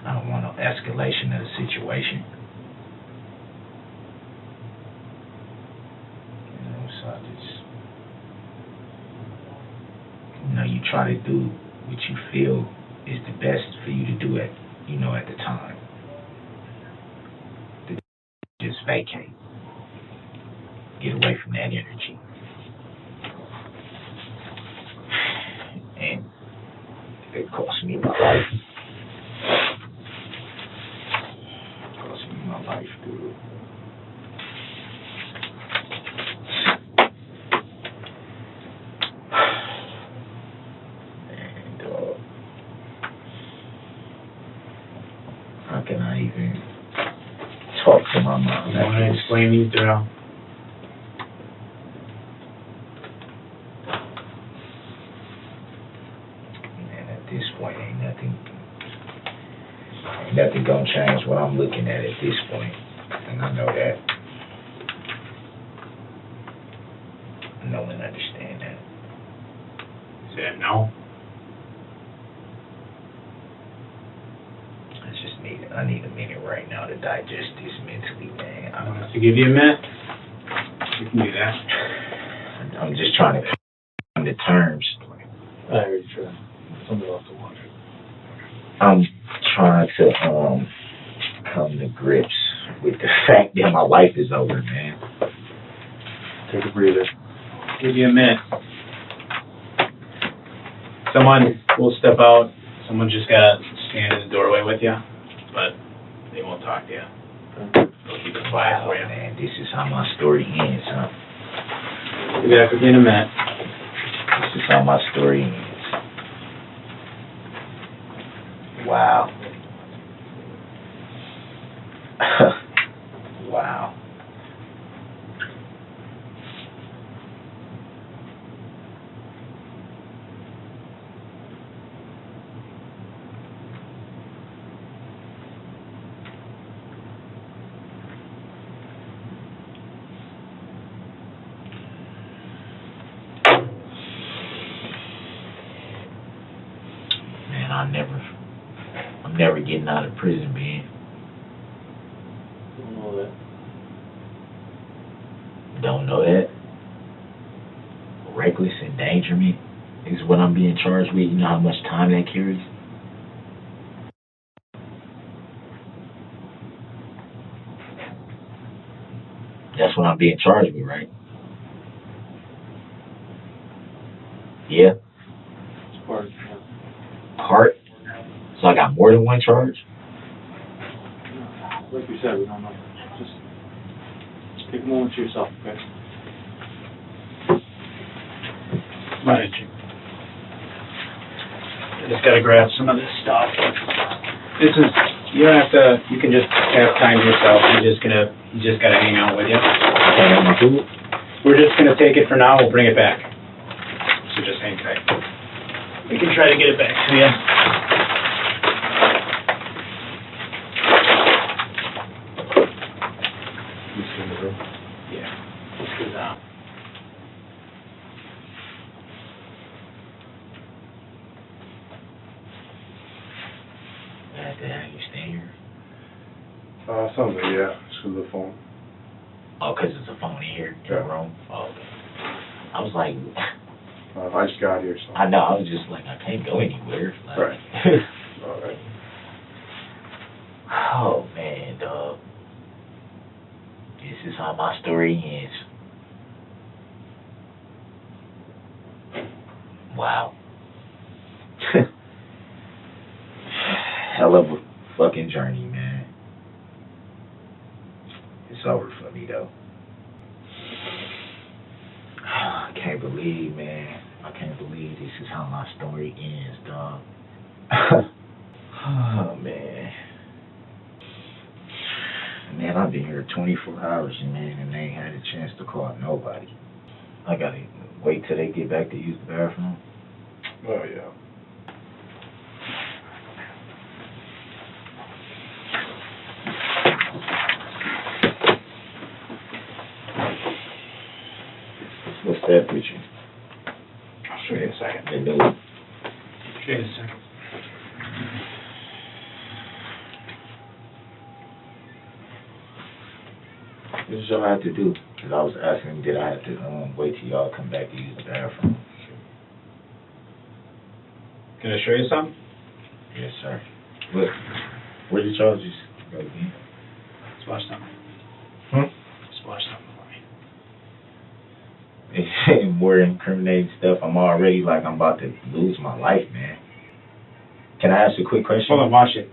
I don't want no escalation of the situation. So I just, you try to do what you feel is the best for you to do at the time. To just vacate. Get away from that energy. And it cost me my life. It cost me my life, dude. And how can I even talk to my mom? I want to explain these, Darrell. Nothing gonna change what I'm looking at this point, and I know that. I know and understand that. Is that no? I need a minute right now to digest this mentally, man. I want us to give you a minute. You can do that. I'm just trying to come to terms. I heard you. Something off the water. I'm trying to come to grips with the fact that my life is over, man. Take a breather. Give you a minute. Someone will step out. Someone just gotta stand in the doorway with you, but they won't talk to you. They'll keep it quiet for you. Man, this is how my story ends, huh? Be back with you in a minute. This is how my story ends. Wow. Wow. Man, I'm never getting out of prison, man. Don't know that. Don't know that. Reckless endangerment is what I'm being charged with. You know how much time that carries? That's what I'm being charged with, right? Yeah. It's part of it. Part? So I got more than one charge? Like you said, we don't know. Just take a moment to yourself, okay? Right. I just gotta grab some of this stuff. This is, you don't have to, you can just have time to yourself. You just gotta hang out with you. Hang out my food? We're just gonna take it for now, we'll bring it back. So just hang tight. We can try to get it back to you. Yeah. Let's go down. What the hell, you stay here? Something, yeah, just with the phone. Oh, 'cause it's a phone here in the room? Oh, okay. I was like, I just got here, so. I know, I was just like, I can't go anywhere. Like, Right. All right. Oh, man, dog. This is how my story ends. Wow. Hell of a fucking journey, man. it's over for me, though. I can't believe, man. I can't believe this is how my story ends, dog. Oh, man. Man, I've been here 24 hours, man, and they ain't had a chance to call nobody. I gotta wait till they get back to use the bathroom. Oh, yeah. What's that picture? I'll show you in a second. They know. Show you in a second. What did y'all have to do? Because I was asking, did I have to wait till y'all come back to use the bathroom? Can I show you something? Yes, sir. Look, where did y'all just go again? Let's watch something. Just watch something for me. More incriminating stuff. I'm already like I'm about to lose my life, man. Can I ask a quick question? Hold on, watch it.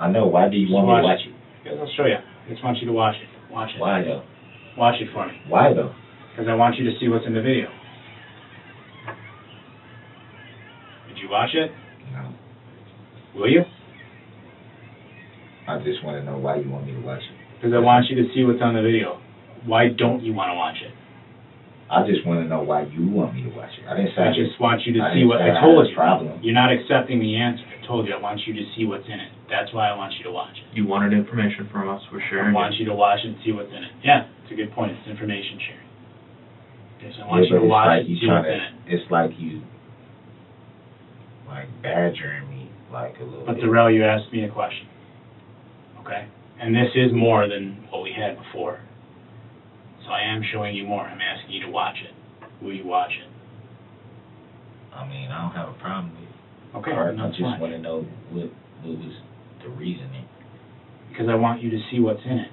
I know. Why do you want me to watch it? Yes, I'll show you. I just want you to watch it. Watch it. Why though? Watch it for me. Why though? Because I want you to see what's in the video. Did you watch it? No. Will you? I just want to know why you want me to watch it. Because I want you to see what's on the video. Why don't you want to watch it? I just want to know why you want me to watch it. I didn't say I just want you to I see didn't what say I told you. Problem. You're not accepting the answer. I told you I want you to see what's in it. That's why I want you to watch it. You wanted information from us, we're I sharing want it. you to watch it and see what's in it. Yeah, it's a good point. It's information sharing. Yes, I want Yeah, you but to watch like it and you see what's in trying it. to. It's like you, like badgering me, like a little But bit. Darrell, you asked me a question. Okay? And this is more than what we had before. So I am showing you more. I'm asking you to watch it. Will you watch it? I mean, I don't have a problem with it. Okay, I that's just fine. want to know what was the reasoning. Because I want you to see what's in it.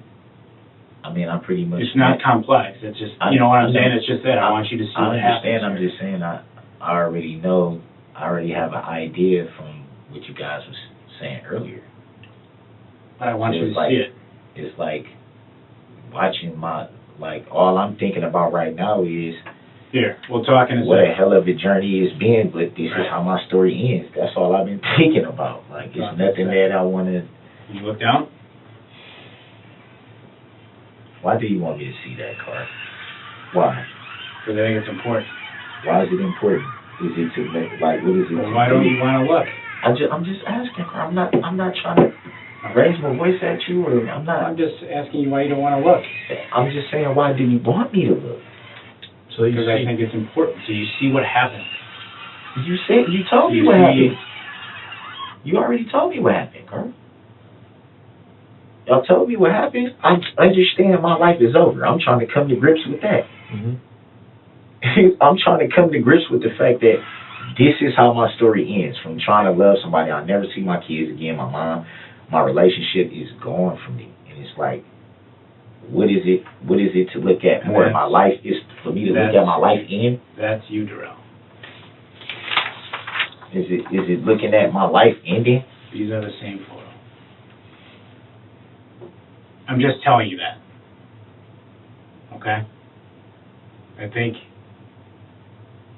I mean, I pretty much. It's not complex. It's just, you know what I'm saying? It's just that. I want you to see I what happens. understand. I'm just saying. I already know. I already have an idea from what you guys was saying earlier. But I want So you it's to like- see it. It's like watching all I'm thinking about right now is Here, we'll talk in a what a second. hell of a journey it's been, but this Right. is how my story ends. That's all I've been thinking about. Like, it's Talk in a nothing second. that I want to. Can you look down? Why do you want me to see that card? Why? Because I think it's important. Why is it important? Is it to make, like, what is it? Well, to why don't do? you want to look? I'm just asking. I'm not trying to raise my voice at you, or I'm not. I'm just asking you why you don't want to look. I'm just saying, why do you want me to look? So you Because I see, think it's important. So you see what happens. you told me You what see- happened. You already told me what happened, Carl. Y'all told me what happened. I understand my life is over. I'm trying to come to grips with that. I'm trying to come to grips with the fact that this is how my story ends. From trying to love somebody, I'll never see my kids again. My mom, my relationship is gone from me. And it's like, what is it to look at more? That's- My life is for me to look at my life end. That's you, Darrell. Is it looking at my life ending? These are the same photo. I'm just telling you that. Okay? I think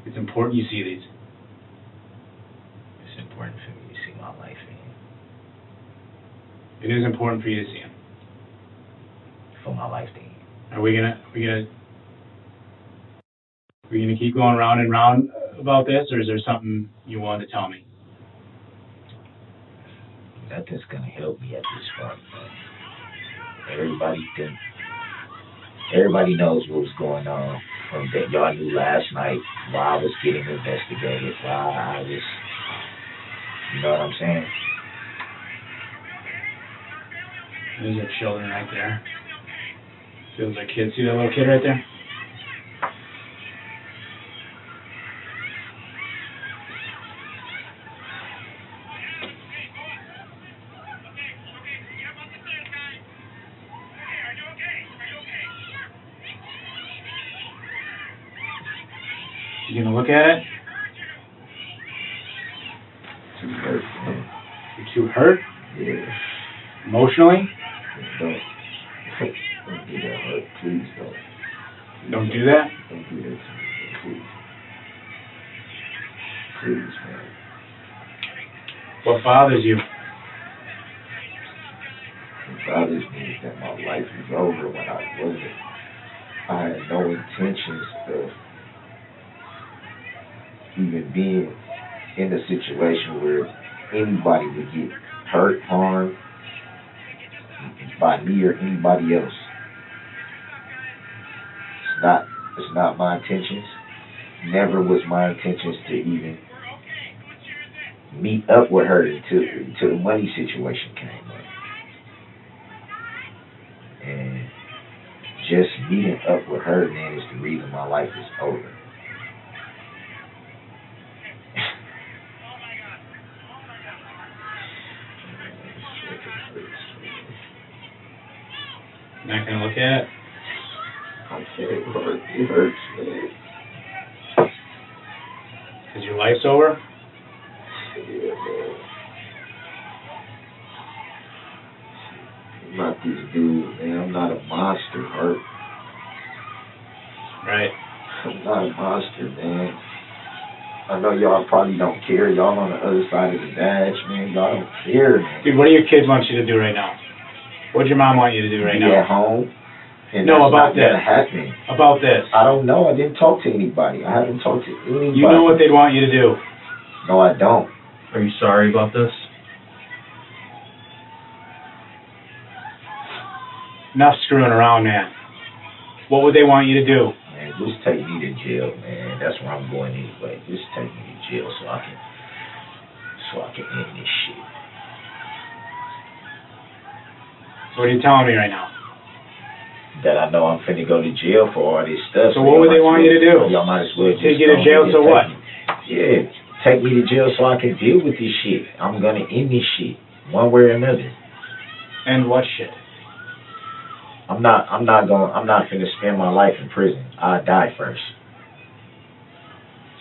it's important you see these. It's important for me to see my life end. It is important for you to see them. For my life to end. Are we gonna keep going round and round about this, or is there something you want to tell me? Nothing's gonna help me at this point. Everybody knows what was going on from that y'all knew last night while I was getting investigated, while I was, you know what I'm saying? Those are children right there. Feels like kids. See that little kid right there? You gonna look at it? Too hurt, man. You're too hurt? Yeah. Emotionally? Don't Don't do that? Don't do that to me, please. Please, man. What bothers you? What bothers me is that my life is over when I wasn't. I had no intentions of even being in a situation where anybody would get hurt, harmed by me or anybody else. It's not my intentions. Never was my intentions to even meet up with her until the money situation came up. And just meeting up with her, man, is the reason my life is over. Not gonna look at it? I can't, Lord. It hurts, man. Cause your life's over? Yeah, man. I'm not this dude, man. I'm not a monster, Hurt. Right. I'm not a monster, man. I know y'all probably don't care. Y'all on the other side of the badge, man. Y'all don't care, man. Dude, what do your kids want you to do right now? What'd your mom want you to do right Be now? at home. And No, that's about not gonna this. happen. About this. I don't know. I didn't talk to anybody. I haven't talked to anybody. You know what they'd want you to do. No, I don't. Are you sorry about this? Enough screwing around, man. What would they want you to do? Man, just take me to jail, man. That's where I'm going anyway. Just take me to jail so I can end this shit. So what are you telling me right now? That I know I'm finna go to jail for all this stuff. So what would they want you to do? Y'all might as well just Take you to go jail ahead so and what? Yeah, take me to jail so I can deal with this shit. I'm gonna end this shit one way or another. And what shit? I'm not finna spend my life in prison. I'll die first.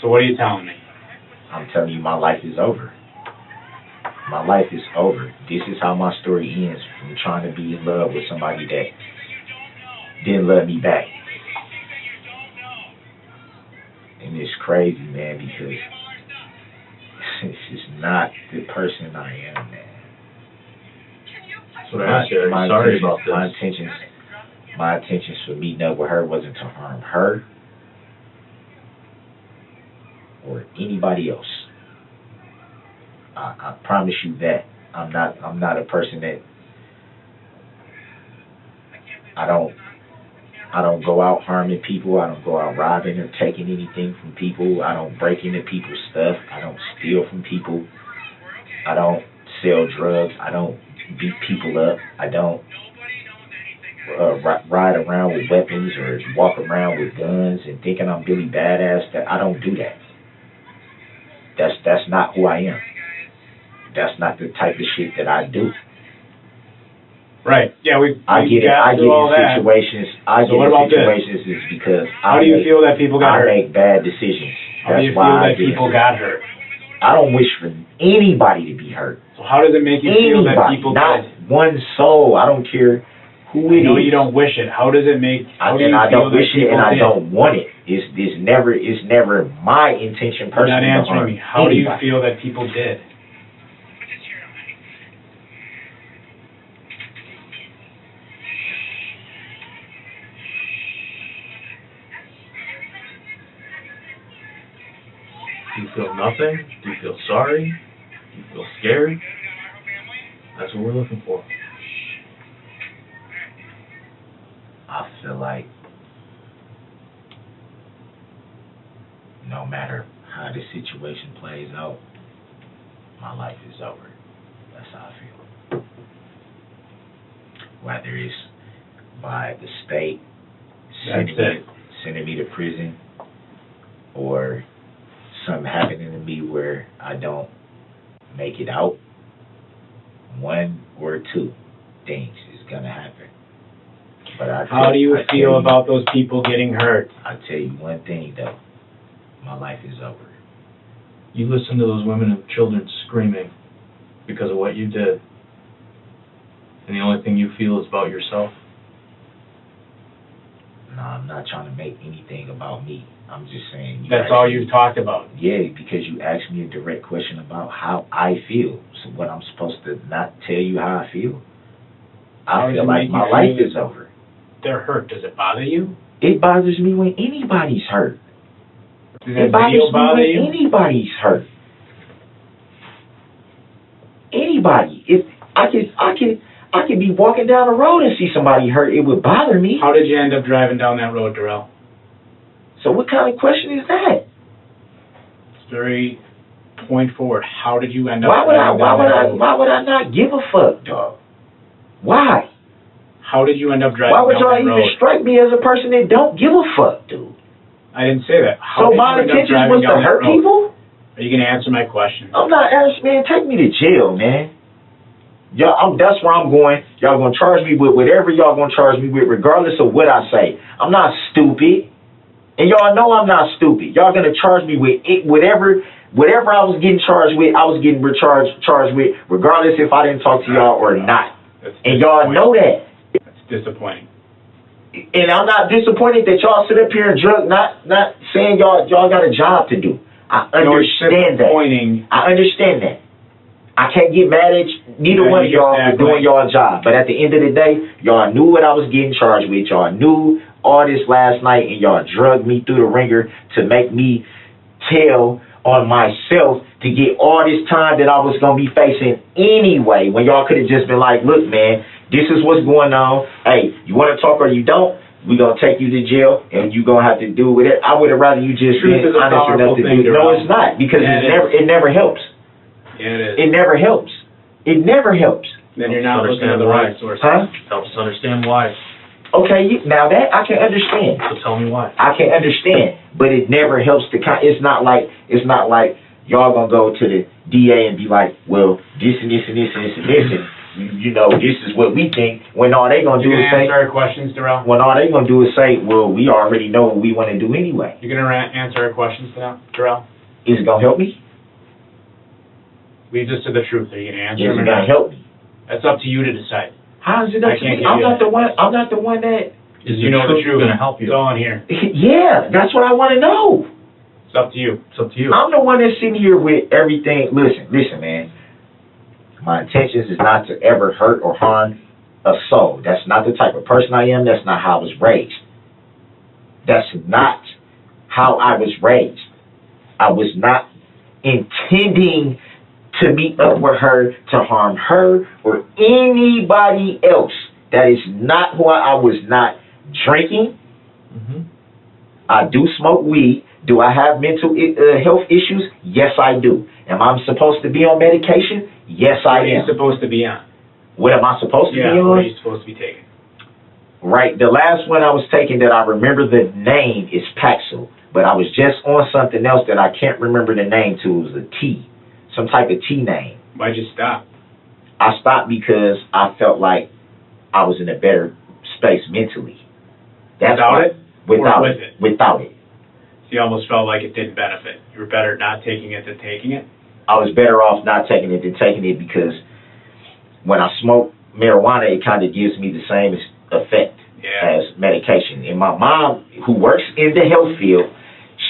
So what are you telling me? I'm telling you, my life is over. My life is over. This is how my story ends, from trying to be in love with somebody that didn't love me back. And it's crazy, man, because it's just not the person I am, man. That's what I asked you. Are you sorry about this? My intentions for meeting up with her wasn't to harm her or anybody else. I promise you that. I'm not a person that I don't go out harming people. I don't go out robbing or taking anything from people. I don't break into people's stuff. I don't steal from people. I don't sell drugs. I don't beat people up. I don't ride around with weapons or walk around with guns and thinking I'm Billy Badass. That I don't do that. That's not who I am. That's not the type of shit that I do. Right. Yeah, I get in situations. Is because how do you feel that people got hurt? I make bad decisions. How do you feel that people got hurt? I don't wish for anybody to be hurt. So how does it make you feel that people not did? One soul. I don't care who it is. I know you don't wish it. How does it make? I don't wish it, and I don't want it. It's never my intention personally. You're not answering me. How do you feel that people did? Do you feel nothing? Do you feel sorry? Do you feel scared? That's what we're looking for. I feel like no matter how the situation plays out, my life is over. That's how I feel. Whether it's by the state sending me to prison, or something happening to me where I don't make it out, one or two things is gonna happen. But how do you feel about those people getting hurt? I tell you one thing though, my life is over. You listen to those women and children screaming because of what you did, and the only thing you feel is about yourself. Nah, I'm not trying to make anything about me. I'm just saying. That's all you've talked about. Yeah, because you asked me a direct question about how I feel. So what, I'm supposed to not tell you how I feel? How I does feel it like make my you life feel is over. They're hurt. Does it bother you? It bothers me when anybody's hurt. Does It that bothers video me bother when you? anybody's hurt. Anybody. If I could be walking down the road and see somebody hurt, it would bother me. How did you end up driving down that road, Darrell? So what kind of question is that? It's very point forward. How did you end up Why driving down that road? would I not give a fuck, dog? Why? How did you end up driving Why would down y'all that even road? strike me as a person that don't give a fuck, dude? I didn't say that. How So did my you end up intentions driving was to down that hurt road? people? Are you going to answer my question? I'm not asking, man. Take me to jail, man. Y'all, that's where I'm going. Y'all gonna charge me with whatever y'all gonna charge me with, regardless of what I say. I'm not stupid, and y'all know I'm not stupid. Y'all gonna charge me with it, whatever I was getting charged with. I was getting charged with, regardless if I didn't talk to y'all or not. That's And y'all know that. That's disappointing. And I'm not disappointed that y'all sit up here and drug. Not saying y'all got a job to do. I understand that. Disappointing. I understand that. I can't get mad at neither one of y'all for doing y'all job. But at the end of the day, y'all knew what I was getting charged with. Y'all knew all this last night, and y'all drugged me through the ringer to make me tell on myself to get all this time that I was going to be facing anyway, when y'all could have just been like, look, man, this is what's going on. Hey, you want to talk or you don't? We're going to take you to jail, and you're going to have to do with it. I would have rather you just been honest enough to do it. No, it's not, because it never helps. Yeah, it is. It never helps. It never helps. Then you're not looking at the right sources. Huh? Helps us understand why. Okay, now that I can understand. So tell me why. I can understand, but it never helps to. It's not like y'all gonna go to the DA and be like, well, this and this and this and this and this, and you know, this is what we think. When all they gonna do is say, answer our questions, Darrell? when all they gonna do is say, well, we already know what we want to do anyway. You're gonna answer our questions now, Darrell? Is it gonna help me? Lead us to the truth. Are you gonna answer Is them or it gonna not? help me? That's up to you to decide. How is it up I to can't me? give I'm you not that. the one. I'm not the one that. Is You know the truth. going to help It's you? all in here. Yeah, that's what I want to know. It's up to you. It's up to you. I'm the one that's sitting here with everything. Listen, man. My intentions is not to ever hurt or harm a soul. That's not the type of person I am. That's not how I was raised. That's not how I was raised. I was not intending to meet up with her to harm her or anybody else. That is not who I was not drinking. Mm-hmm. I do smoke weed. Do I have mental health issues? Yes, I do. Am I supposed to be on medication? Yes, What I are you am. supposed to be on? What am I supposed to be What are on? you supposed to be taking? Right. The last one I was taking that I remember the name is Paxil, but I was just on something else that I can't remember the name to. It was a T, some type of T name. Why'd you stop? I stopped because I felt like I was in a better space mentally. That's Without why- it? Without Or it. with it? Without it. So you almost felt like it didn't benefit. You were better not taking it than taking it? I was better off not taking it than taking it because when I smoke marijuana, it kind of gives me the same effect Yeah. as medication. And my mom, who works in the health field,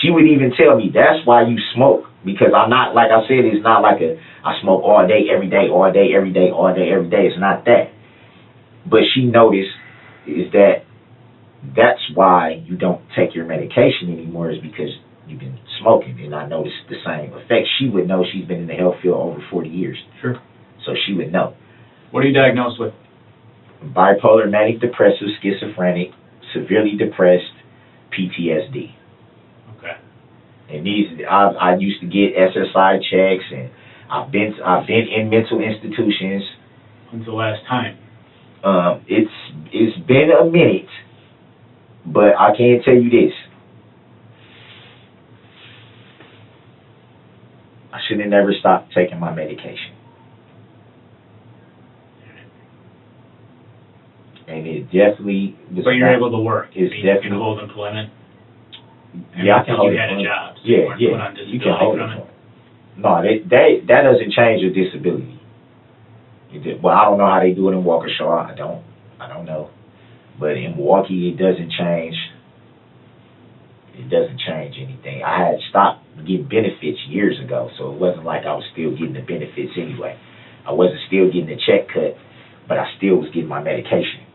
she would even tell me that's why you smoke. Because I'm not, like I said, it's not like I smoke all day, every day, all day, every day, all day, every day. It's not that. But she noticed is that that's why you don't take your medication anymore, is because you've been smoking. And I noticed the same effect. She would know. She's been in the health field over 40 years. Sure. So she would know. What are you diagnosed with? Bipolar, manic depressive, schizophrenic, severely depressed, PTSD. Okay. And these, I used to get SSI checks, and I've been in mental institutions. When's the last time? It's been a minute, but I can tell you this: I should have never stopped taking my medication, and it definitely was. So you're able to work? It's You can definitely. hold employment? Yeah, I can hold You had a it. job, so you Yeah, weren't put on yeah, you disability can hold from it. No, that doesn't change your disability. Well, I don't know how they do it in Waukesha. I don't know. But in Milwaukee, it doesn't change It doesn't change anything. I had stopped getting benefits years ago, so it wasn't like I was still getting the benefits anyway. I wasn't still getting the check cut, but I still was getting my medication.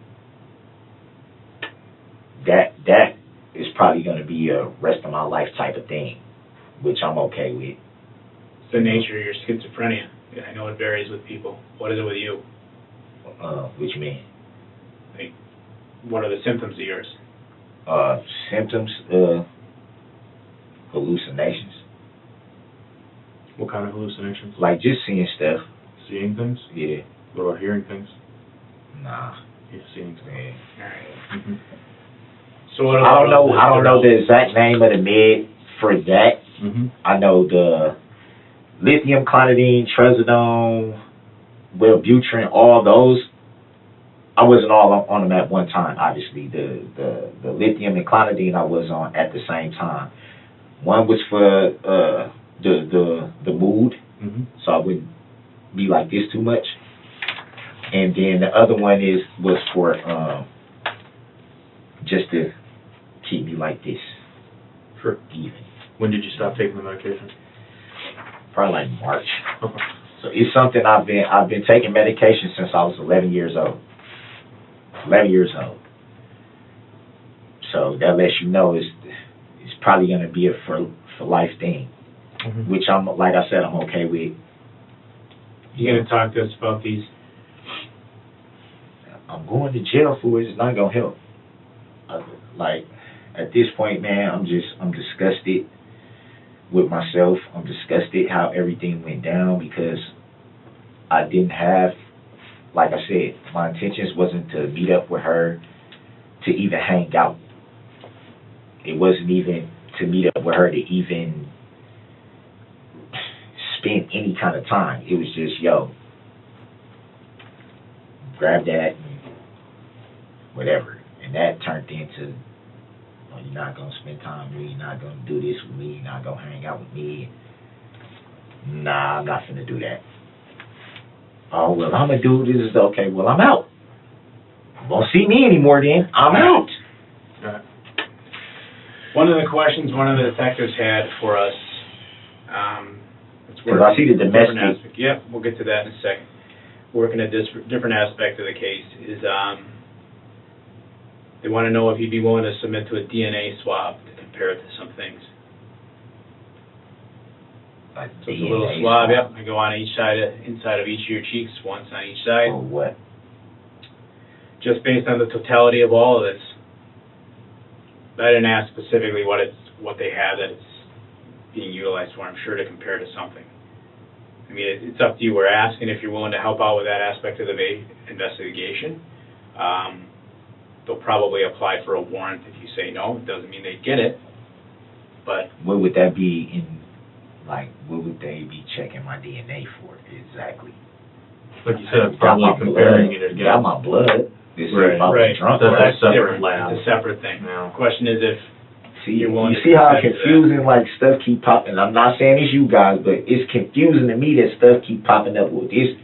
That is probably going to be a rest of my life type of thing, which I'm okay with. It's the nature of your schizophrenia. Yeah, I know it varies with people. What is it with you? What you mean? Like, what are the symptoms of yours? Symptoms, hallucinations. What kind of hallucinations? Like just seeing stuff. Seeing things? Yeah. What about hearing things? Nah. Yeah, seeing things. Yeah. Alright. Mm-hmm. So what I don't know the exact name of the med for that. Mm-hmm. I know the lithium, clonidine, trazodone, Wellbutrin, all those. I wasn't all on them at one time, obviously. The lithium and clonidine I was on at the same time. One was for the mood, Mm-hmm. so I wouldn't be like this too much. And then the other one was for just to keep me like this. Sure. Even. When did you stop taking the medication? Probably like March. Okay. So it's something I've been taking medication since I was 11 years old. 11 years old. So that lets you know it's probably going to be a for life thing, Mm-hmm. which I'm, like I said, I'm okay with. You gonna talk to us about these? I'm going to jail for it. It's not going to help. Like, at this point, man, I'm disgusted with myself. I'm disgusted how everything went down because I didn't have, like I said, my intentions wasn't to meet up with her to even hang out. It wasn't even to meet up with her to even spend any kind of time. It was just, yo, grab that and whatever. And that turned into, oh, you're not going to spend time with me, you're not going to do this with me, you're not going to hang out with me. Nah, I'm not finna do that. Oh, well, I'm going to do this. Okay, well, I'm out. You won't see me anymore then. I'm out. Right. One of the questions one of the detectives had for us, Because I see the domestic. Yep, we'll get to that in a second. Working a different aspect of the case is they want to know if you'd be willing to submit to a DNA swab to compare it to some things. So it's a little swab, yep. I go on inside of each of your cheeks, once on each side. For what? Just based on the totality of all of this. I didn't ask specifically what they have that it's being utilized for. I'm sure to compare to something. I mean, it's up to you. We're asking if you're willing to help out with that aspect of the investigation. They'll probably apply for a warrant if you say no. It doesn't mean they get it. But what would that be in, like, what would they be checking my DNA for exactly? Like you said, Got probably my comparing blood. it against. Got my blood. This Right, is if I was right. drunk. That's right? a separate different. lab. It's a separate thing. Yeah. Question is if See, you're willing you to see how consent to that. confusing, like, stuff keep popping. I'm not saying it's you guys, but it's confusing to me that stuff keep popping up. Well, this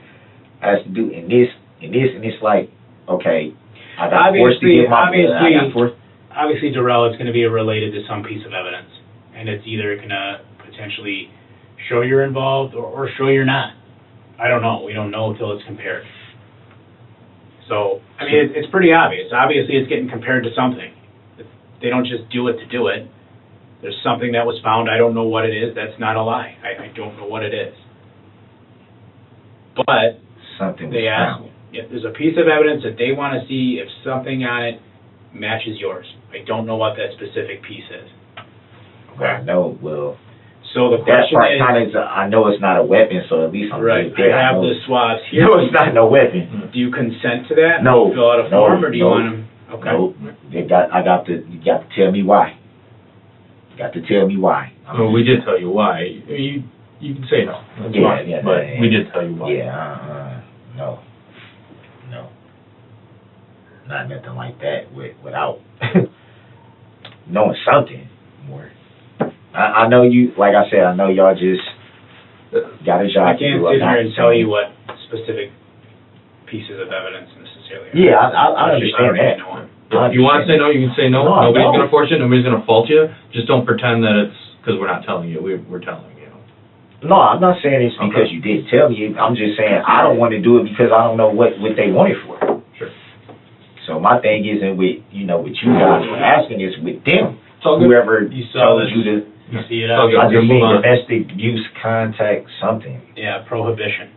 has to do in this, and this, and it's like, okay, I got forced to get my blood. I got forced. Obviously, Darrell, it's going to be related to some piece of evidence, and it's either going to potentially show you're involved or show you're not. I don't know. We don't know until it's compared. So, I mean, it's pretty obvious. Obviously, it's getting compared to something. They don't just do it to do it. There's something that was found. I don't know what it is. That's not a lie. I don't know what it is. But Something was they ask, found. if there's a piece of evidence that they want to see if something on it matches yours. I don't know what that specific piece is. Well, no, well, So the that question part is, kind of, I know it's not a weapon, so at least I'm right, good there. I have know the swabs here. No, it's not no weapon. Do you consent to that? No, Fill out a no, form, or do you no. want them? Okay. No, you got to tell me why. You got to tell me why. Well, we did tell you why. You can say no. That's Yeah, fine. yeah, But yeah. we did tell you why. Yeah, no, not nothing like that without knowing something more. I know you, like I said, I know y'all just got a I job to can't do. sit I'm not here and tell you saying- what specific pieces of evidence necessarily are. Yeah, I Unless you understand already that. know 'em. If you want to say no, you can say no. No, Nobody's no. going to force you. Nobody's going to fault you. Just don't pretend that it's because we're not telling you. We're telling you. No, I'm not saying it's because you didn't tell me. I'm just saying I don't want to do it because I don't know what they want it for. Sure. So my thing isn't with, with you guys for asking, it's with them. It's all good. Whoever You saw told this. you to, You see it It's all out. good. I just Move seen on. domestic abuse contact something. Yeah, prohibition.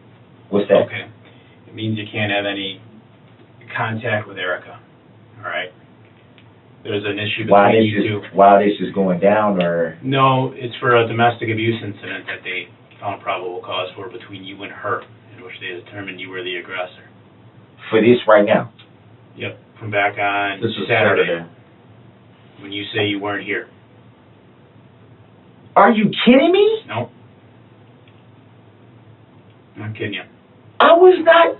What's that? Okay. It means you can't have any contact with Erica, all right? There's an issue Why between you two. this is going down, or No, it's for a domestic abuse incident that they found probable cause for between you and her, in which they determined you were the aggressor. for this right now? Yep, from back on This was Saturday, when you say you weren't here. Are you kidding me? No. I'm kidding you. I was not.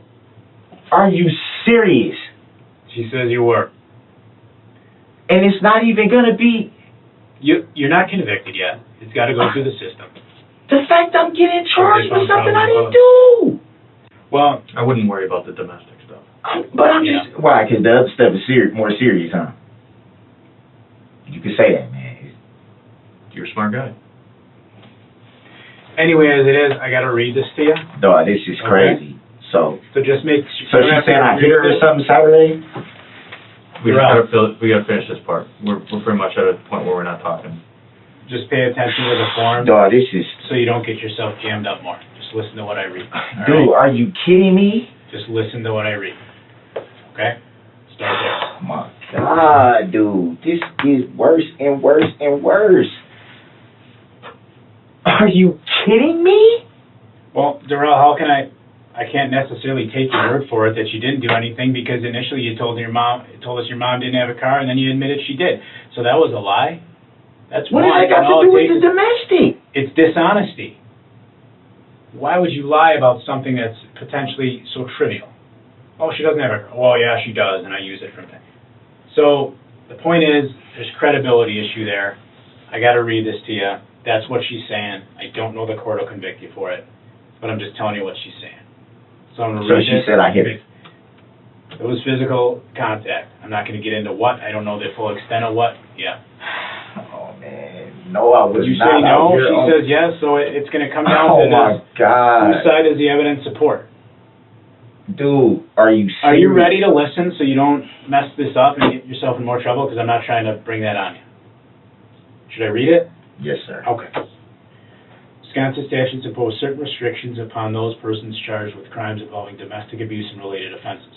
Are you serious? She says you were. And it's not even gonna be You're not convicted yet. It's got to go through the system. the fact I'm getting charged They with found something I probable didn't do. Well, I wouldn't worry about the domestic stuff. But I'm Yeah. just why? Because the other stuff is more serious, huh? You can say that, man. You're a smart guy. anyway, as it is, I got to read this to you. Dog, this is crazy. So So just make. she's saying I hit her or something Saturday? We You're just gotta finish this part. We're pretty much at a point where we're not talking. Just pay attention to the form, Dog, this is. so you don't get yourself jammed up more. Just listen to what I read. all Dude, right? are you kidding me? Just listen to what I read. Okay? Start there. Oh my God, dude, this is worse and worse and worse. Are you kidding me? Well, Darrell, how can I can't necessarily take your word for it that you didn't do anything, because initially you told us your mom didn't have a car, and then you admitted she did. So that was a lie? That's What one. has that got and all to do it with the takes- domestic? It's dishonesty. Why would you lie about something that's potentially so trivial? Oh, she doesn't have a car. Well, yeah, she does, and I use it from time. So the point is, there's credibility issue there. I got to read this to you. That's what she's saying. I don't know the court will convict you for it, but I'm just telling you what she's saying. So I'm going to So read she this. said I hit her. It was physical contact. I'm not going to get into what. I don't know the full extent of what. Yeah. Oh man, no, I was Would you not. say no? out here She on- says yes, so it's going to come down Oh to my this. God, Whose side is the evidence support? dude, are you serious? Are you ready to listen so you don't mess this up and get yourself in more trouble? Because I'm not trying to bring that on you. Should I read it? Yes, sir. Okay. Wisconsin statutes impose certain restrictions upon those persons charged with crimes involving domestic abuse and related offenses.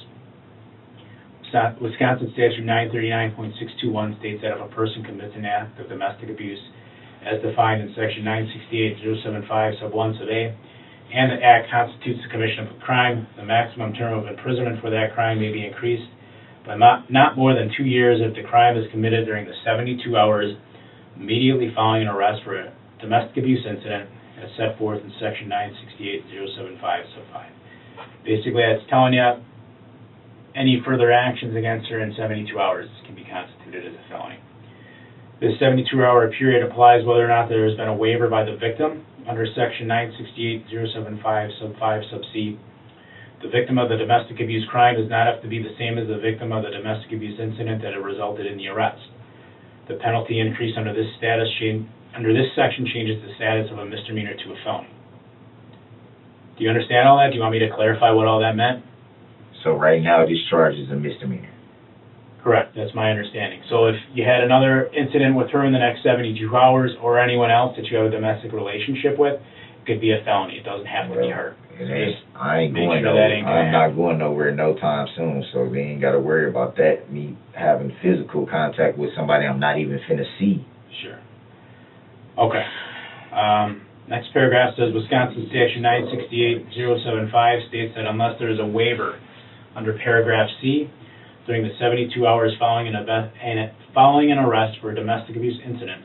Wisconsin statute 939.621 states that if a person commits an act of domestic abuse as defined in section 968.075 sub 1 sub a, and the act constitutes the commission of a crime, the maximum term of imprisonment for that crime may be increased by not more than 2 years if the crime is committed during the 72 hours immediately following an arrest for a domestic abuse incident as set forth in section 968.075 sub 5. Basically, that's telling you any further actions against her in 72 hours can be constituted as a felony. This 72-hour period applies whether or not there has been a waiver by the victim under section 968.075 sub 5 sub c. The victim of the domestic abuse crime does not have to be the same as the victim of the domestic abuse incident that resulted in the arrest. The penalty increase under this section changes the status of a misdemeanor to a felony. Do you understand all that? Do you want me to clarify what all that meant? So right now, this charge is a misdemeanor. Correct, that's my understanding. So if you had another incident with her in the next 72 hours, or anyone else that you have a domestic relationship with, it could be a felony. It doesn't have to be her. It ain't, I ain't Make going sure nowhere. that ain't gonna I'm not going nowhere no time soon, so they ain't got to worry about that. Me having physical contact with somebody I'm not even finna see. Sure. Okay. Next paragraph says Wisconsin statute 968.075 states that unless there is a waiver under paragraph C, during the 72 hours following an arrest for a domestic abuse incident,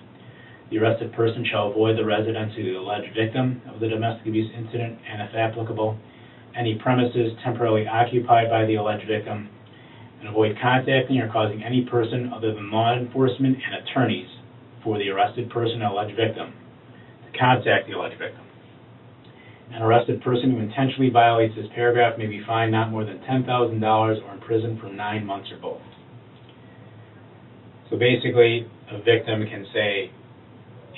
the arrested person shall avoid the residency of the alleged victim of the domestic abuse incident, and if applicable, any premises temporarily occupied by the alleged victim, and avoid contacting or causing any person other than law enforcement and attorneys for the arrested person and alleged victim to contact the alleged victim. An arrested person who intentionally violates this paragraph may be fined not more than $10,000 or imprisoned for 9 months or both. So basically, a victim can say,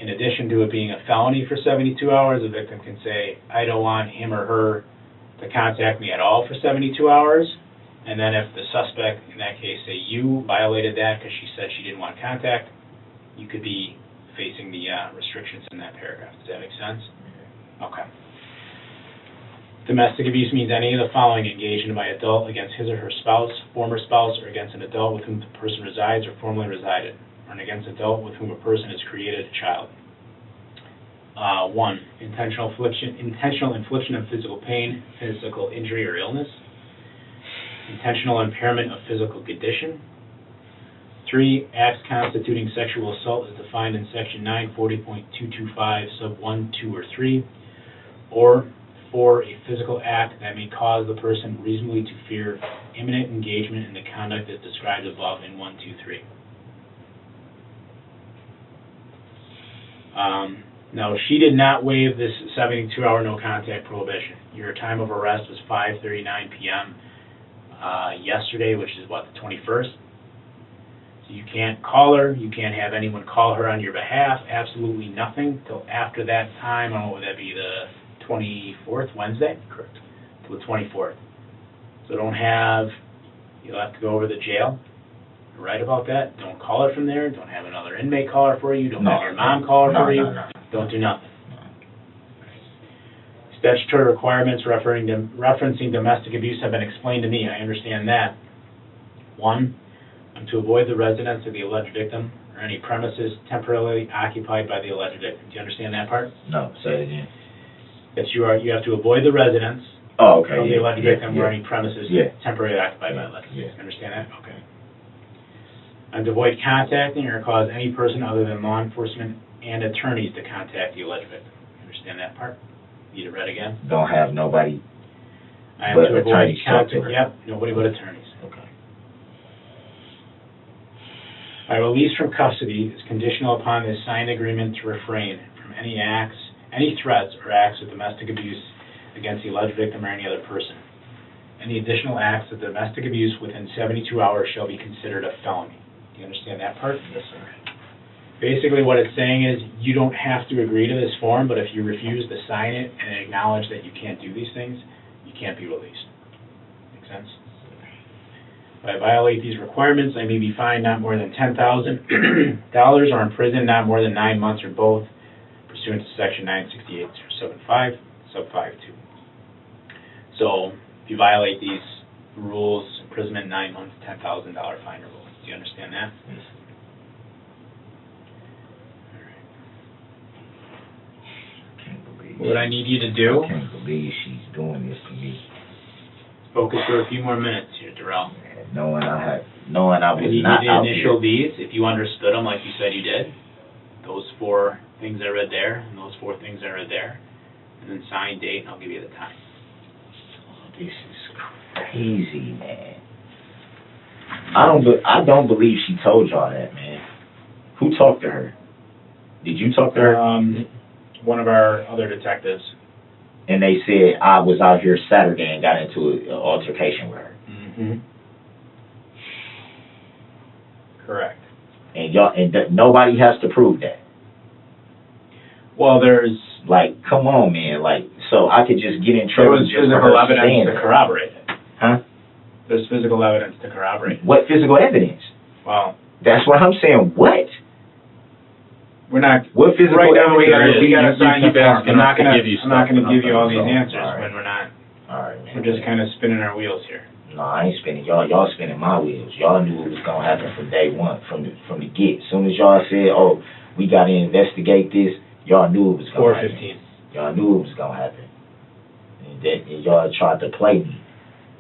in addition to it being a felony for 72 hours, a victim can say, I don't want him or her to contact me at all for 72 hours. And then if the suspect, in that case, say you violated that because she said she didn't want contact, you could be facing the restrictions in that paragraph. Does that make sense? Okay. Domestic abuse means any of the following engaged in by adult against his or her spouse, former spouse, or against an adult with whom the person resides or formerly resided, or against an adult with whom a person has created a child. 1, intentional infliction of physical pain, physical injury or illness. Intentional impairment of physical condition. 3, acts constituting sexual assault as defined in section 940.225 sub 1, 2, or 3. Or 4, a physical act that may cause the person reasonably to fear imminent engagement in the conduct as described above in 1, 2, 3. Now, she did not waive this 72-hour no contact prohibition. Your time of arrest was 5:39 p.m. Yesterday, which is what, the 21st? So you can't call her, you can't have anyone call her on your behalf, absolutely nothing till after that time. What would that be, the 24th, Wednesday? Correct. To the 24th. So you'll have to go over to the jail. You're right about that. Don't call her from there. Don't have another inmate call her for you. Don't have your mom call her for you. Don't do nothing. Statutory requirements referencing domestic abuse have been explained to me. I understand that. 1, to avoid the residence of the alleged victim or any premises temporarily occupied by the alleged victim. Do you understand that part? No, say it again. That you have to avoid the residence Oh, okay. of the alleged victim or any premises Yeah. temporarily occupied by the alleged Yeah. victim. Understand that? Okay. And to avoid contacting or cause any person other than law enforcement and attorneys to contact the alleged victim. Understand that part? Need it read again? Don't have nobody. I am But to avoid attorneys talk to contact. her. Yep, nobody but attorneys. Okay. My release from custody is conditional upon this signed agreement to refrain from any threats or acts of domestic abuse against the alleged victim or any other person. Any additional acts of domestic abuse within 72 hours shall be considered a felony. Do you understand that part? Yes, sir. Basically, what it's saying is you don't have to agree to this form, but if you refuse to sign it and acknowledge that you can't do these things, you can't be released. Make sense? If I violate these requirements, I may be fined not more than $10,000 or imprisoned not more than 9 months or both, pursuant to section 968, sub 5, sub 5(2). So, if you violate these rules, imprisonment 9 months, $10,000 fine or both. Do you understand that? Yes. What I need you to do, I can't believe she's doing this to me. focus for a few more minutes here, Darrell. Knowing I I was need not you to out initial here. these, if you understood them like you said you did. Those 4 things I read there, and those 4 things I read there. And then sign, date, and I'll give you the time. This is crazy, man. I don't believe she told y'all that, man. Who talked to her? Did you talk to her? One of our other detectives. And they said I was out here Saturday and got into an altercation with her. Mm-hmm. Correct. And nobody has to prove that. Well, there's Like, come on, man. Like, so I could just get in there trouble was just for physical her evidence saying to that. corroborate it. Huh? There's physical evidence to corroborate it. What physical evidence? Well, That's what I'm saying. What? we're not. What physical Right now, we evidence? gotta sign keep the form. asking us to give you I'm not stuff. gonna give you all these Okay. answers All right. when we're not. All right, man. We're just kind of spinning our wheels here. No, I ain't spinning. Y'all spinning my wheels. Y'all knew it was gonna happen from day one, from the get. As soon as y'all said, "Oh, we gotta investigate this," y'all knew it was gonna happen. 4:15. Y'all knew it was gonna happen. And y'all tried to play me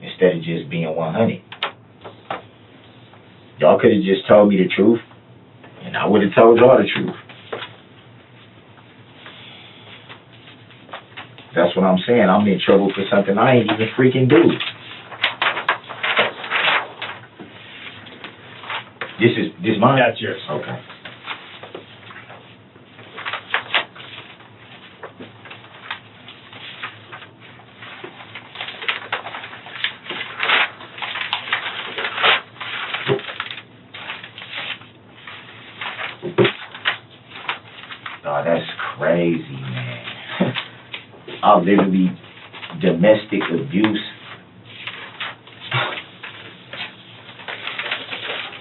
instead of just being 100. Y'all could have just told me the truth, and I would have told y'all the truth. That's what I'm saying. I'm in trouble for something I ain't even freaking do. This mine? That's yours. Okay. I'll literally domestic abuse.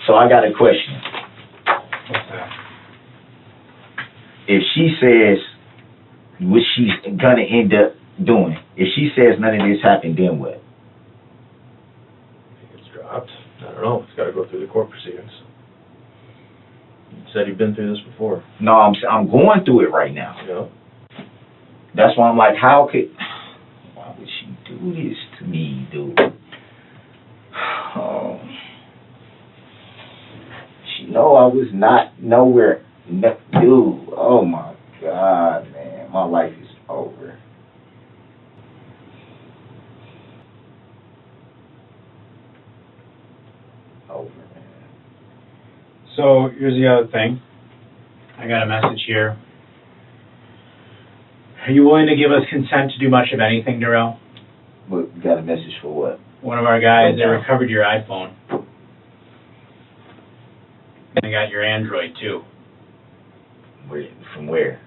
So I got a question. What's that? If she says what she's gonna end up doing, if she says none of this happened, then what? If it's dropped, I don't know, it's gotta go through the court proceedings. You said you've been through this before, No, I'm going through it right now. you know? That's why I'm like, why would she do this to me, dude? Oh. She know I was not nowhere, dude. Oh my God, man, my life is over. Over, man. So here's the other thing. I got a message here. Are you willing to give us consent to do much of anything, Darrell? But you got a message for what? One of our guys, they Okay. recovered your iPhone. And they got your Android too. From where?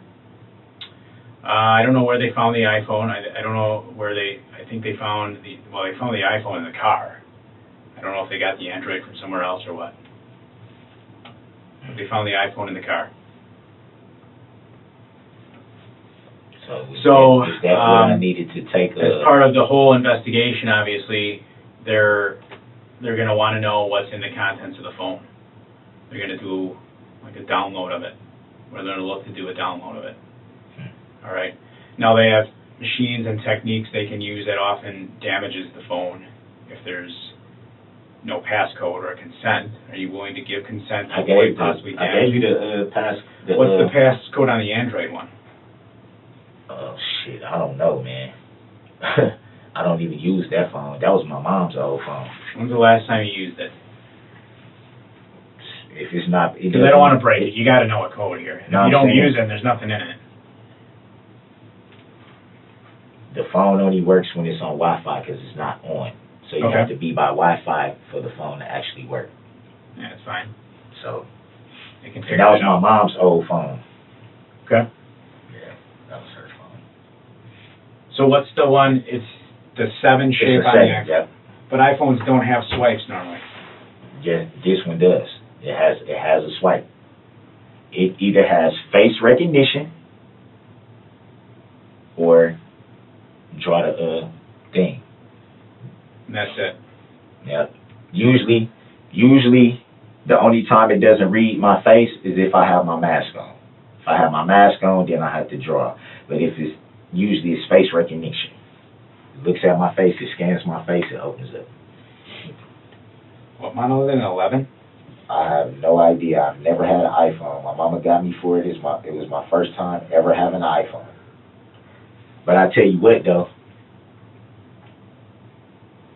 I don't know where they found the iPhone. I don't know where I think they found they found the iPhone in the car. I don't know if they got the Android from somewhere else or what. But they found the iPhone in the car. So, is that what I needed to take As part of the whole investigation, obviously, they're going to want to know what's in the contents of the phone. They're going to do like a download of it, or they're going to look to do a download of it. All right. Now they have machines and techniques they can use that often damages the phone if there's no passcode or consent. Are you willing to give consent to avoid possibly I damage? gave you the pass. What's the passcode on the Android one? Oh shit, I don't know, man. I don't even use that phone. That was my mom's old phone. When's the last time you used it? If it's not, Because I don't want to break it. You got to know a code here. If No, you don't I'm saying- use it, there's nothing in it. The phone only works when it's on Wi-Fi because it's not on. So you Okay. have to be by Wi-Fi for the phone to actually work. Yeah, it's fine. So They can and figure that was it my out. mom's old phone. Okay. Yeah, that was her phone. So what's the one? It's the 7 shape It's a on the 7, iPhone. yep. But iPhones don't have swipes normally. Yeah, this one does. It has a swipe. It either has face recognition or draw the thing. And that's it. Yep. Usually the only time it doesn't read my face is if I have my mask on. If I have my mask on, then I have to draw. But if it's usually it's face recognition. It looks at my face, it scans my face, it opens up. What model is it? An 11? I have no idea. I've never had an iPhone. My mama got me for it. It was my first time ever having an iPhone. But I tell you what though,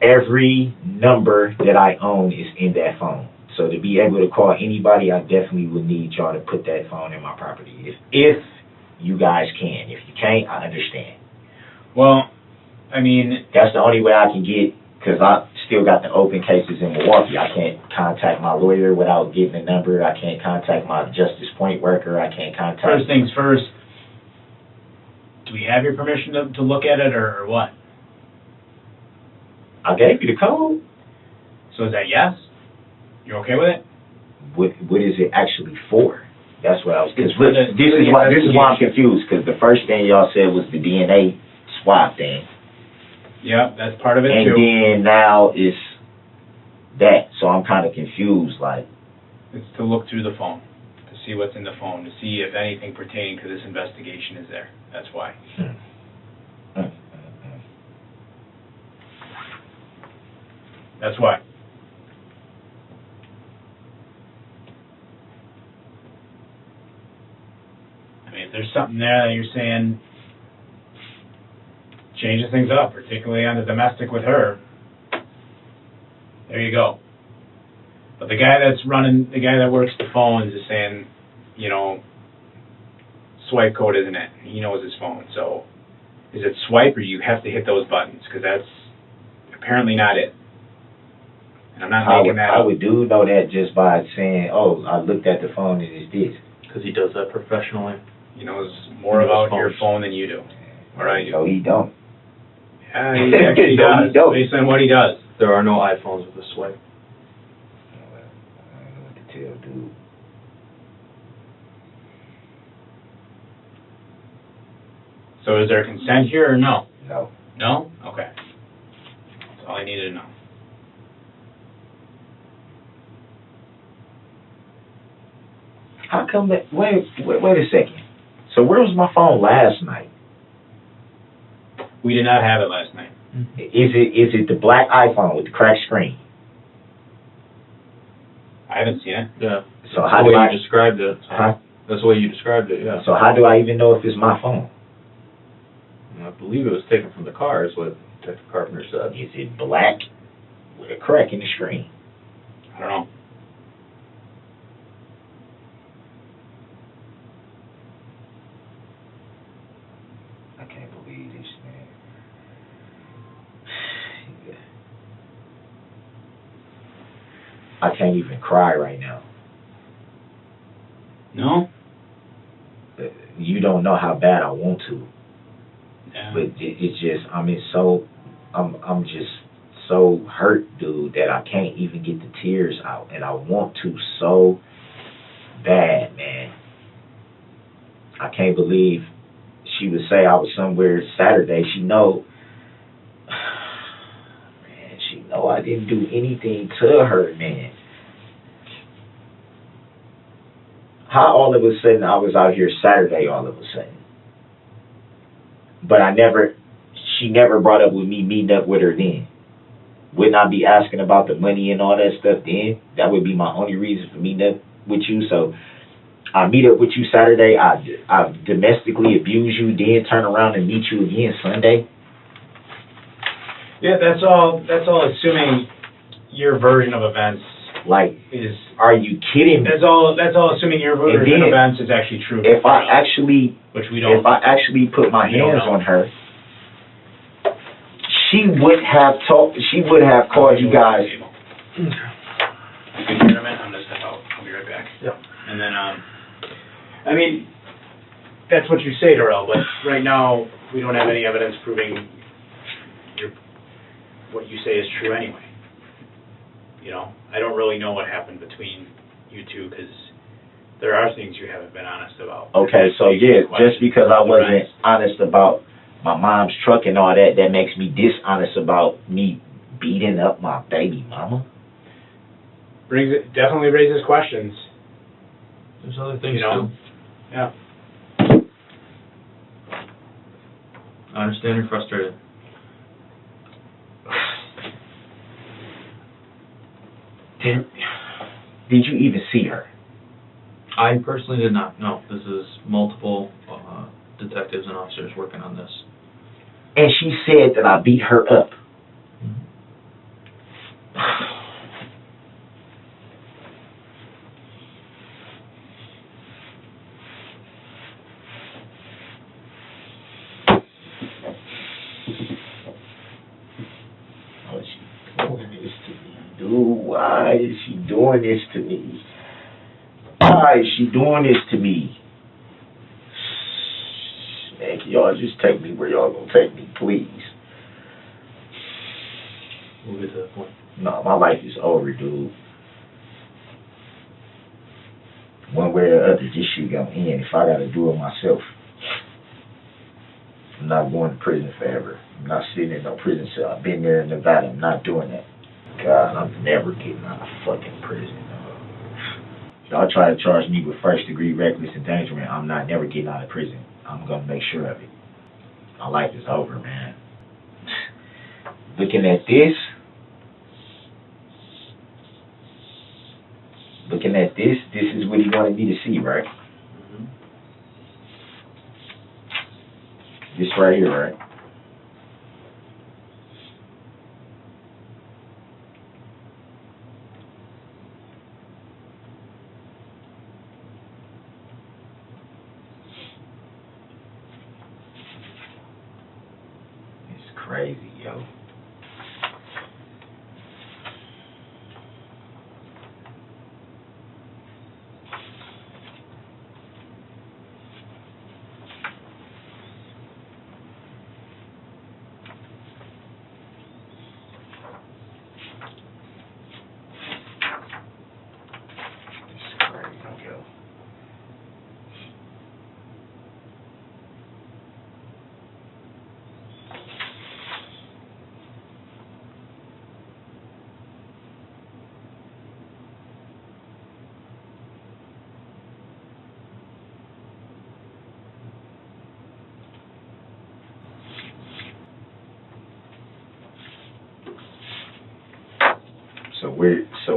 every number that I own is in that phone. So to be able to call anybody, I definitely would need y'all to put that phone in my property. If you guys can. If you can't, I understand. Well, I mean, That's the only way I can get, because I still got the open cases in Milwaukee. I can't contact my lawyer without getting a number. I can't contact my justice point worker. I can't contact... first things first, do we have your permission to look at it or what? I gave you the code. So is that yes? You're okay with it? What is it actually for? That's what I was... Because It's for the- this is why I'm confused, because the first thing y'all said was the DNA swab thing. Yep, that's part of it And too. then now it's that. So I'm kind of confused, like... It's to look through the phone, to see what's in the phone, to see if anything pertaining to this investigation is there. That's why. That's why. I mean, if there's something there that you're saying changes things up, particularly on the domestic with her, there you go. But the guy that works the phones is saying, you know, swipe code isn't it? He knows his phone. So is it swipe or you have to hit those buttons? Because that's apparently not it. And I'm not making that I up. would do know that just by saying, oh, I looked at the phone and it's this. Because he does that professionally. He knows more He knows about your phones. phone than you do. What I do. No, he don't. Yeah, he actually No, he does, don't. based on what he does. There are no iPhones with a swipe. I don't know what to tell, dude. So is there consent here or no? No. No? Okay. That's all I needed to know. How come that? Wait a second. So where was my phone last night? We did not have it last night. Is it the black iPhone with the cracked screen? I haven't seen it. Yeah. So That's how the do way I? you described it. So Huh? That's the way you described it, yeah. So how do I even know if it's my phone? I believe it was taken from the car, is what Detective Carpenter said. Is it black with a crack in the screen? I don't know. I can't believe this, man. I can't even cry right now. No? You don't know how bad I want to, Yeah. but it's just I'm just so hurt, dude, that I can't even get the tears out, and I want to so bad, man. I can't believe she would say I was somewhere Saturday. She know I didn't do anything to her, man. How all of a sudden I was out here Saturday all of a sudden? But she never brought up with me meeting up with her then. Wouldn't I be asking about the money and all that stuff then? That would be my only reason for meeting up with you. So I meet up with you Saturday, I domestically abuse you, then turn around and meet you again Sunday. Yeah, that's all assuming your version of events Like, is... are you kidding me? That's all assuming your version then, of events is actually true. If I actually put my We don't hands know. on her, she would have called you guys. You can hear them in? I'm gonna step out. I'll be right back. Yep. And then, I mean, that's what you say, Darrell, but right now, we don't have any evidence proving what you say is true anyway. You know, I don't really know what happened between you two, because there are things you haven't been honest about. Okay, so yeah, just because I wasn't honest about my mom's truck and all that, that makes me dishonest about me beating up my baby mama? Definitely raises questions. There's other things You know? too. Yeah. I understand you're frustrated. Did you even see her? I personally did not. No, this is multiple detectives and officers working on this. And she said that I beat her up. Oh, she's doing this to me, dude. Why is she doing this to me? Why is she doing this to me? Man, can y'all just take me where y'all gonna take me, please? We'll get to that point. No, my life is over, dude. One way or the other, this shit gonna end if I gotta do it myself. I'm not going to prison forever. I'm not sitting in no prison cell. I've been there in Nevada. I'm not doing that. God, I'm never getting out of fucking prison. Y'all try to charge me with first-degree reckless endangerment. I'm not never getting out of prison. I'm gonna make sure of it. My life is over, man. Looking at this is what he wanted me to see, right? Mm-hmm. This right here, right? It's crazy, yo.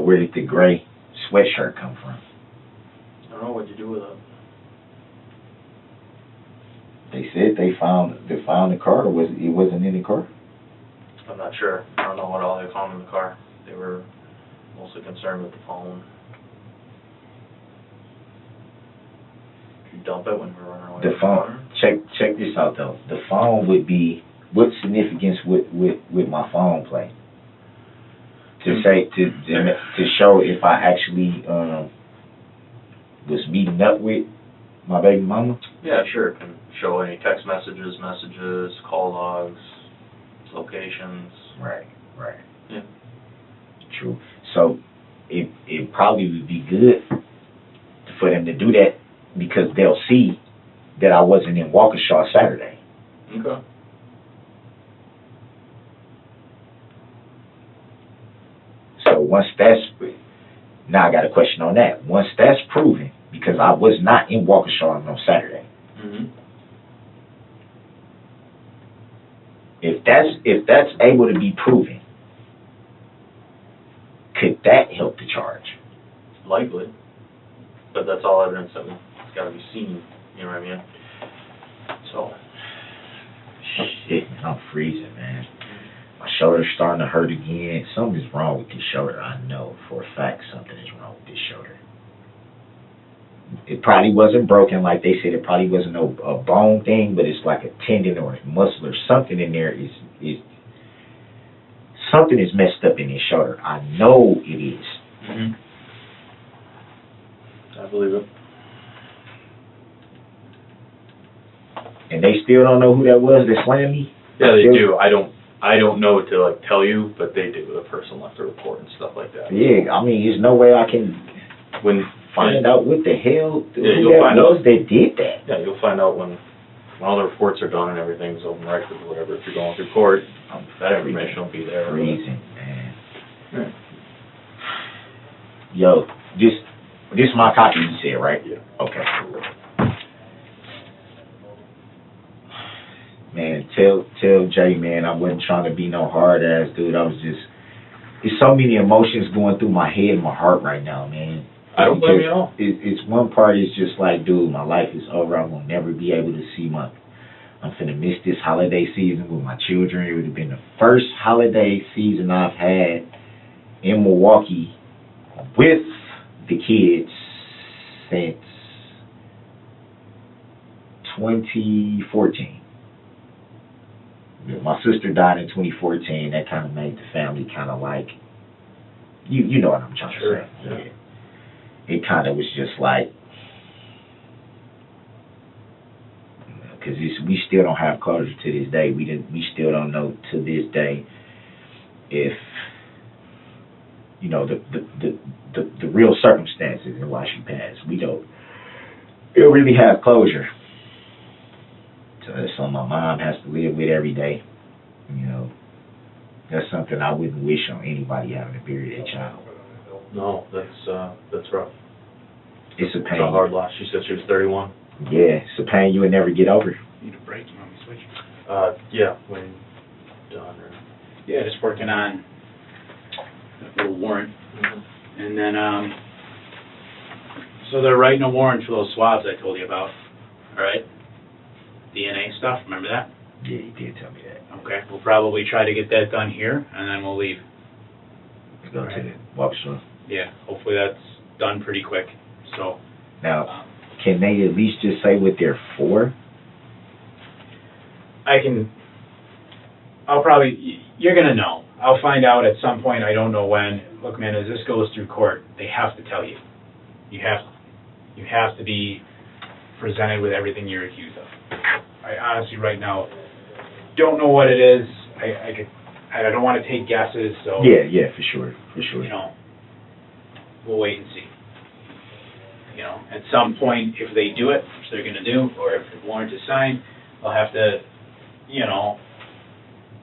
where did the gray sweatshirt come from? I don't know what you do with it. They said they found the car. It wasn't in the car? I'm not sure. I don't know what all they found in the car. They were mostly concerned with the phone. Did you dump it when we were running away? The phone. Check this out though. The phone would be, what significance with my phone play? To say to show if I actually was meeting up with my baby mama? Yeah, sure. It can show any text messages, call logs, locations. Right. Yeah. True. So it probably would be good for them to do that because they'll see that I wasn't in Waukesha Saturday. Okay. So once that's, now I got a question on that. Once that's proven, because I was not in Waukesha on Saturday. Mm-hmm. If that's able to be proven, could that help the charge? Likely. But that's all evidence that it's got to be seen. You know what I mean? So. Shit, I'm freezing, man. My shoulder's starting to hurt again. Something's wrong with this shoulder. I know for a fact something is wrong with this shoulder. It probably wasn't broken like they said. It probably wasn't a bone thing, but it's like a tendon or a muscle or something in there. Is something is messed up in his shoulder. I know it is. Mm-hmm. I believe it. And they still don't know who that was that slammed me? Yeah, they do. I don't know to like tell you, but they do. The person left a report and stuff like that. Yeah, I mean, there's no way I can find out what the hell who that was that did that. Yeah, you'll find out when all the reports are done and everything's open records or whatever. If you're going through court, that information will be there. Freezing, man. Yeah. Yo, this my copy you said, right? Yeah. Okay. Man, tell Jay, man, I wasn't trying to be no hard ass dude. I was just, there's so many emotions going through my head and my heart right now, man. I don't blame you at all. It's one part is just like, dude, my life is over. I'm gonna never be able to see I'm finna miss this holiday season with my children. It would have been the first holiday season I've had in Milwaukee with the kids since 2014. My sister died in 2014. That kind of made the family kind of like, you know what I'm trying to say. Yeah. It kind of was just like, because we still don't have closure to this day. We still don't know to this day if, you know, the real circumstances in why she passed. We don't really have closure. So that's something my mom has to live with every day. You know, that's something I wouldn't wish on anybody having to bury their child. No, that's rough. It's a pain. It's a hard loss. She said she was 31. Yeah, it's a pain you would never get over. Need a break, you want me to switch? Yeah, when done. Or... Yeah, just working on a little warrant. Mm-hmm. And then, so they're writing a warrant for those swabs I told you about, all right? DNA stuff, remember that? Yeah, you did tell me that. Okay, we'll probably try to get that done here, and then we'll leave. Let's go to the Waukesha. Yeah, hopefully that's done pretty quick, so. Now, can they at least just say what they're for? You're gonna know. I'll find out at some point, I don't know when. Look, man, as this goes through court, they have to tell you. You have to be presented with everything you're accused of. I honestly, right now, don't know what it is. I don't want to take guesses, so. Yeah, for sure. You know, we'll wait and see. You know, at some point, if they do it, which they're gonna do, or if the warrant is signed, they'll have to, you know,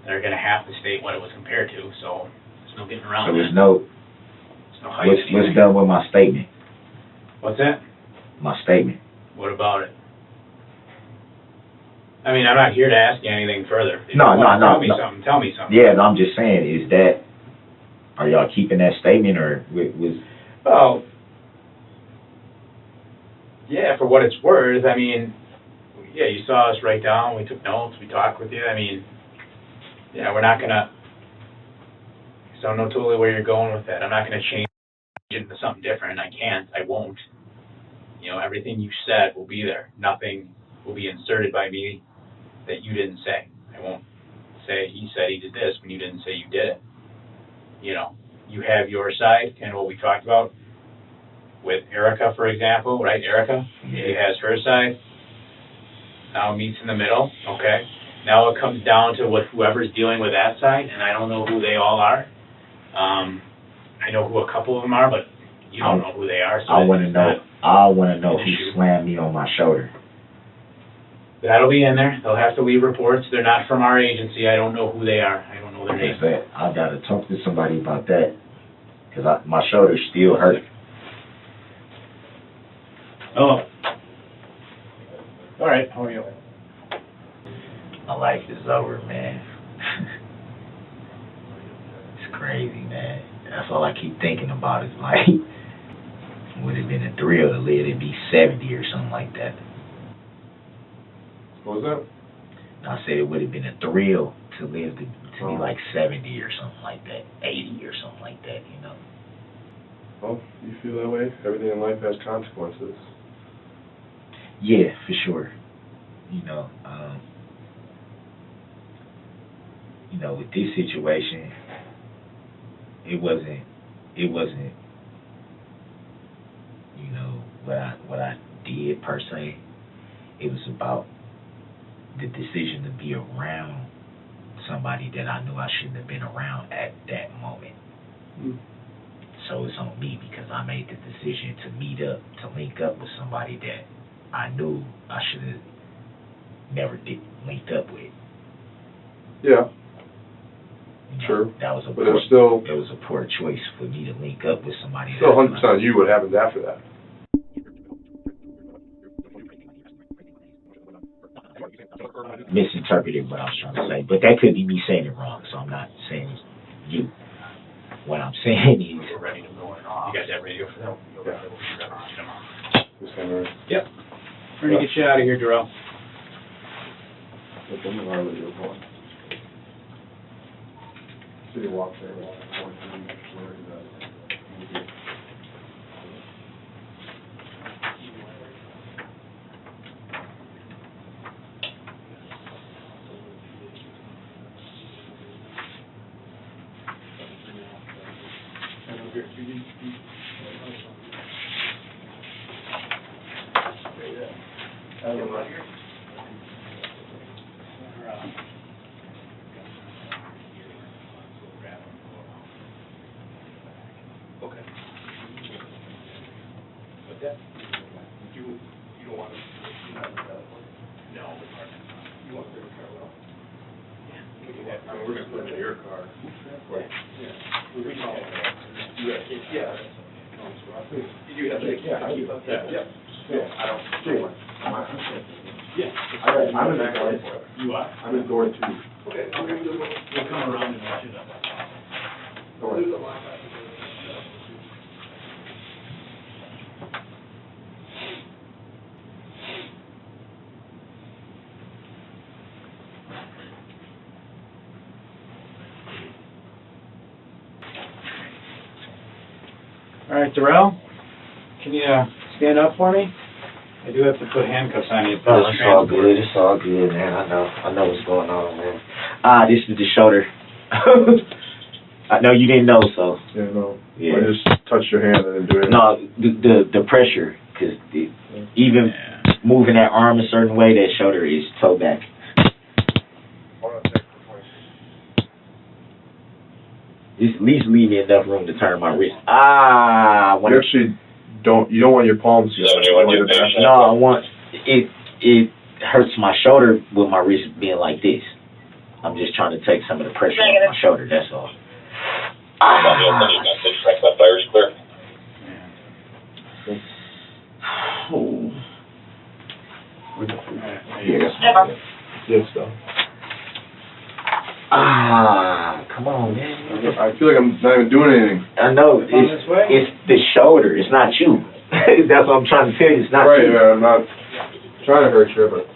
they're gonna have to state what it was compared to, so there's no getting around So that. there's no, what's done with my statement? What's that? My statement. What about it? I mean, I'm not here to ask you anything further. If No. you wanna Tell me something. Yeah, I'm just saying, is that Are y'all keeping that statement, or was? Well, yeah, for what it's worth, I mean, yeah, you saw us write down, we took notes, we talked with you, I mean, yeah, we're not gonna, so I know totally where you're going with that. I'm not gonna change it into something different, I can't, I won't. You know, everything you said will be there. Nothing will be inserted by me that you didn't say. I won't say, he said he did this when you didn't say you did it. You know, you have your side, kind of what we talked about with Erica, for example, right? Erica, she has her side. Now it meets in the middle, okay? Now it comes down to what whoever's dealing with that side, and I don't know who they all are. I know who a couple of them are, but you don't know who they are. So I want to know who slammed me on my shoulder. That'll be in there. They'll have to leave reports. They're not from our agency. I don't know who they are. I don't know their names. I gotta talk to somebody about that, because my shoulder still hurt. Oh. All right. How are you? My life is over, man. It's crazy, man. That's all I keep thinking about is like, would it have been a thrill to live to be 70 or something like that? What was that? I said it would have been a thrill to live to be like 70 or something like that, 80 or something like that, you know. Well, you feel that way? Everything in life has consequences. Yeah, for sure. With this situation, it wasn't, what I did per se. It was about the decision to be around somebody that I knew I shouldn't have been around at that moment. Mm. So it's on me because I made the decision to link up with somebody that I knew I should have never linked up with. Yeah. Sure. That was but it was a poor choice for me to link up with somebody. Still 100% on you what happens after that. Misinterpreted what I was trying to say, but that could be me saying it wrong, so I'm not saying it's you. What I'm saying is... We're ready to go off. You guys have radio for that? Yeah. Yep. We're going to get you out of here, Darrell. City Waukesha. We're going to put it in your car. I'm in that car. You are? I'm in door 2. Okay. We'll come around and watch it up. All right, Darrell, can you stand up for me? I do have to put handcuffs on you. No, it's all good. It's all good, man. I know what's going on, man. This is the shoulder. I know you didn't know, so. Yeah, no. Yeah. I just touched your hand and didn't do anything. No, the pressure, because even moving that arm a certain way, that shoulder is toe back. Just at least leave me enough room to turn my wrist. You actually don't want your palms to No, I want it hurts my shoulder with my wrist being like this. I'm just trying to take some of the pressure off my shoulder, that's all. Yes, though. Come on, man. I feel like I'm not even doing anything. I know, On this way? it's the shoulder, it's not you. That's what I'm trying to tell you, it's not Right, you. man, I'm not trying to hurt you, but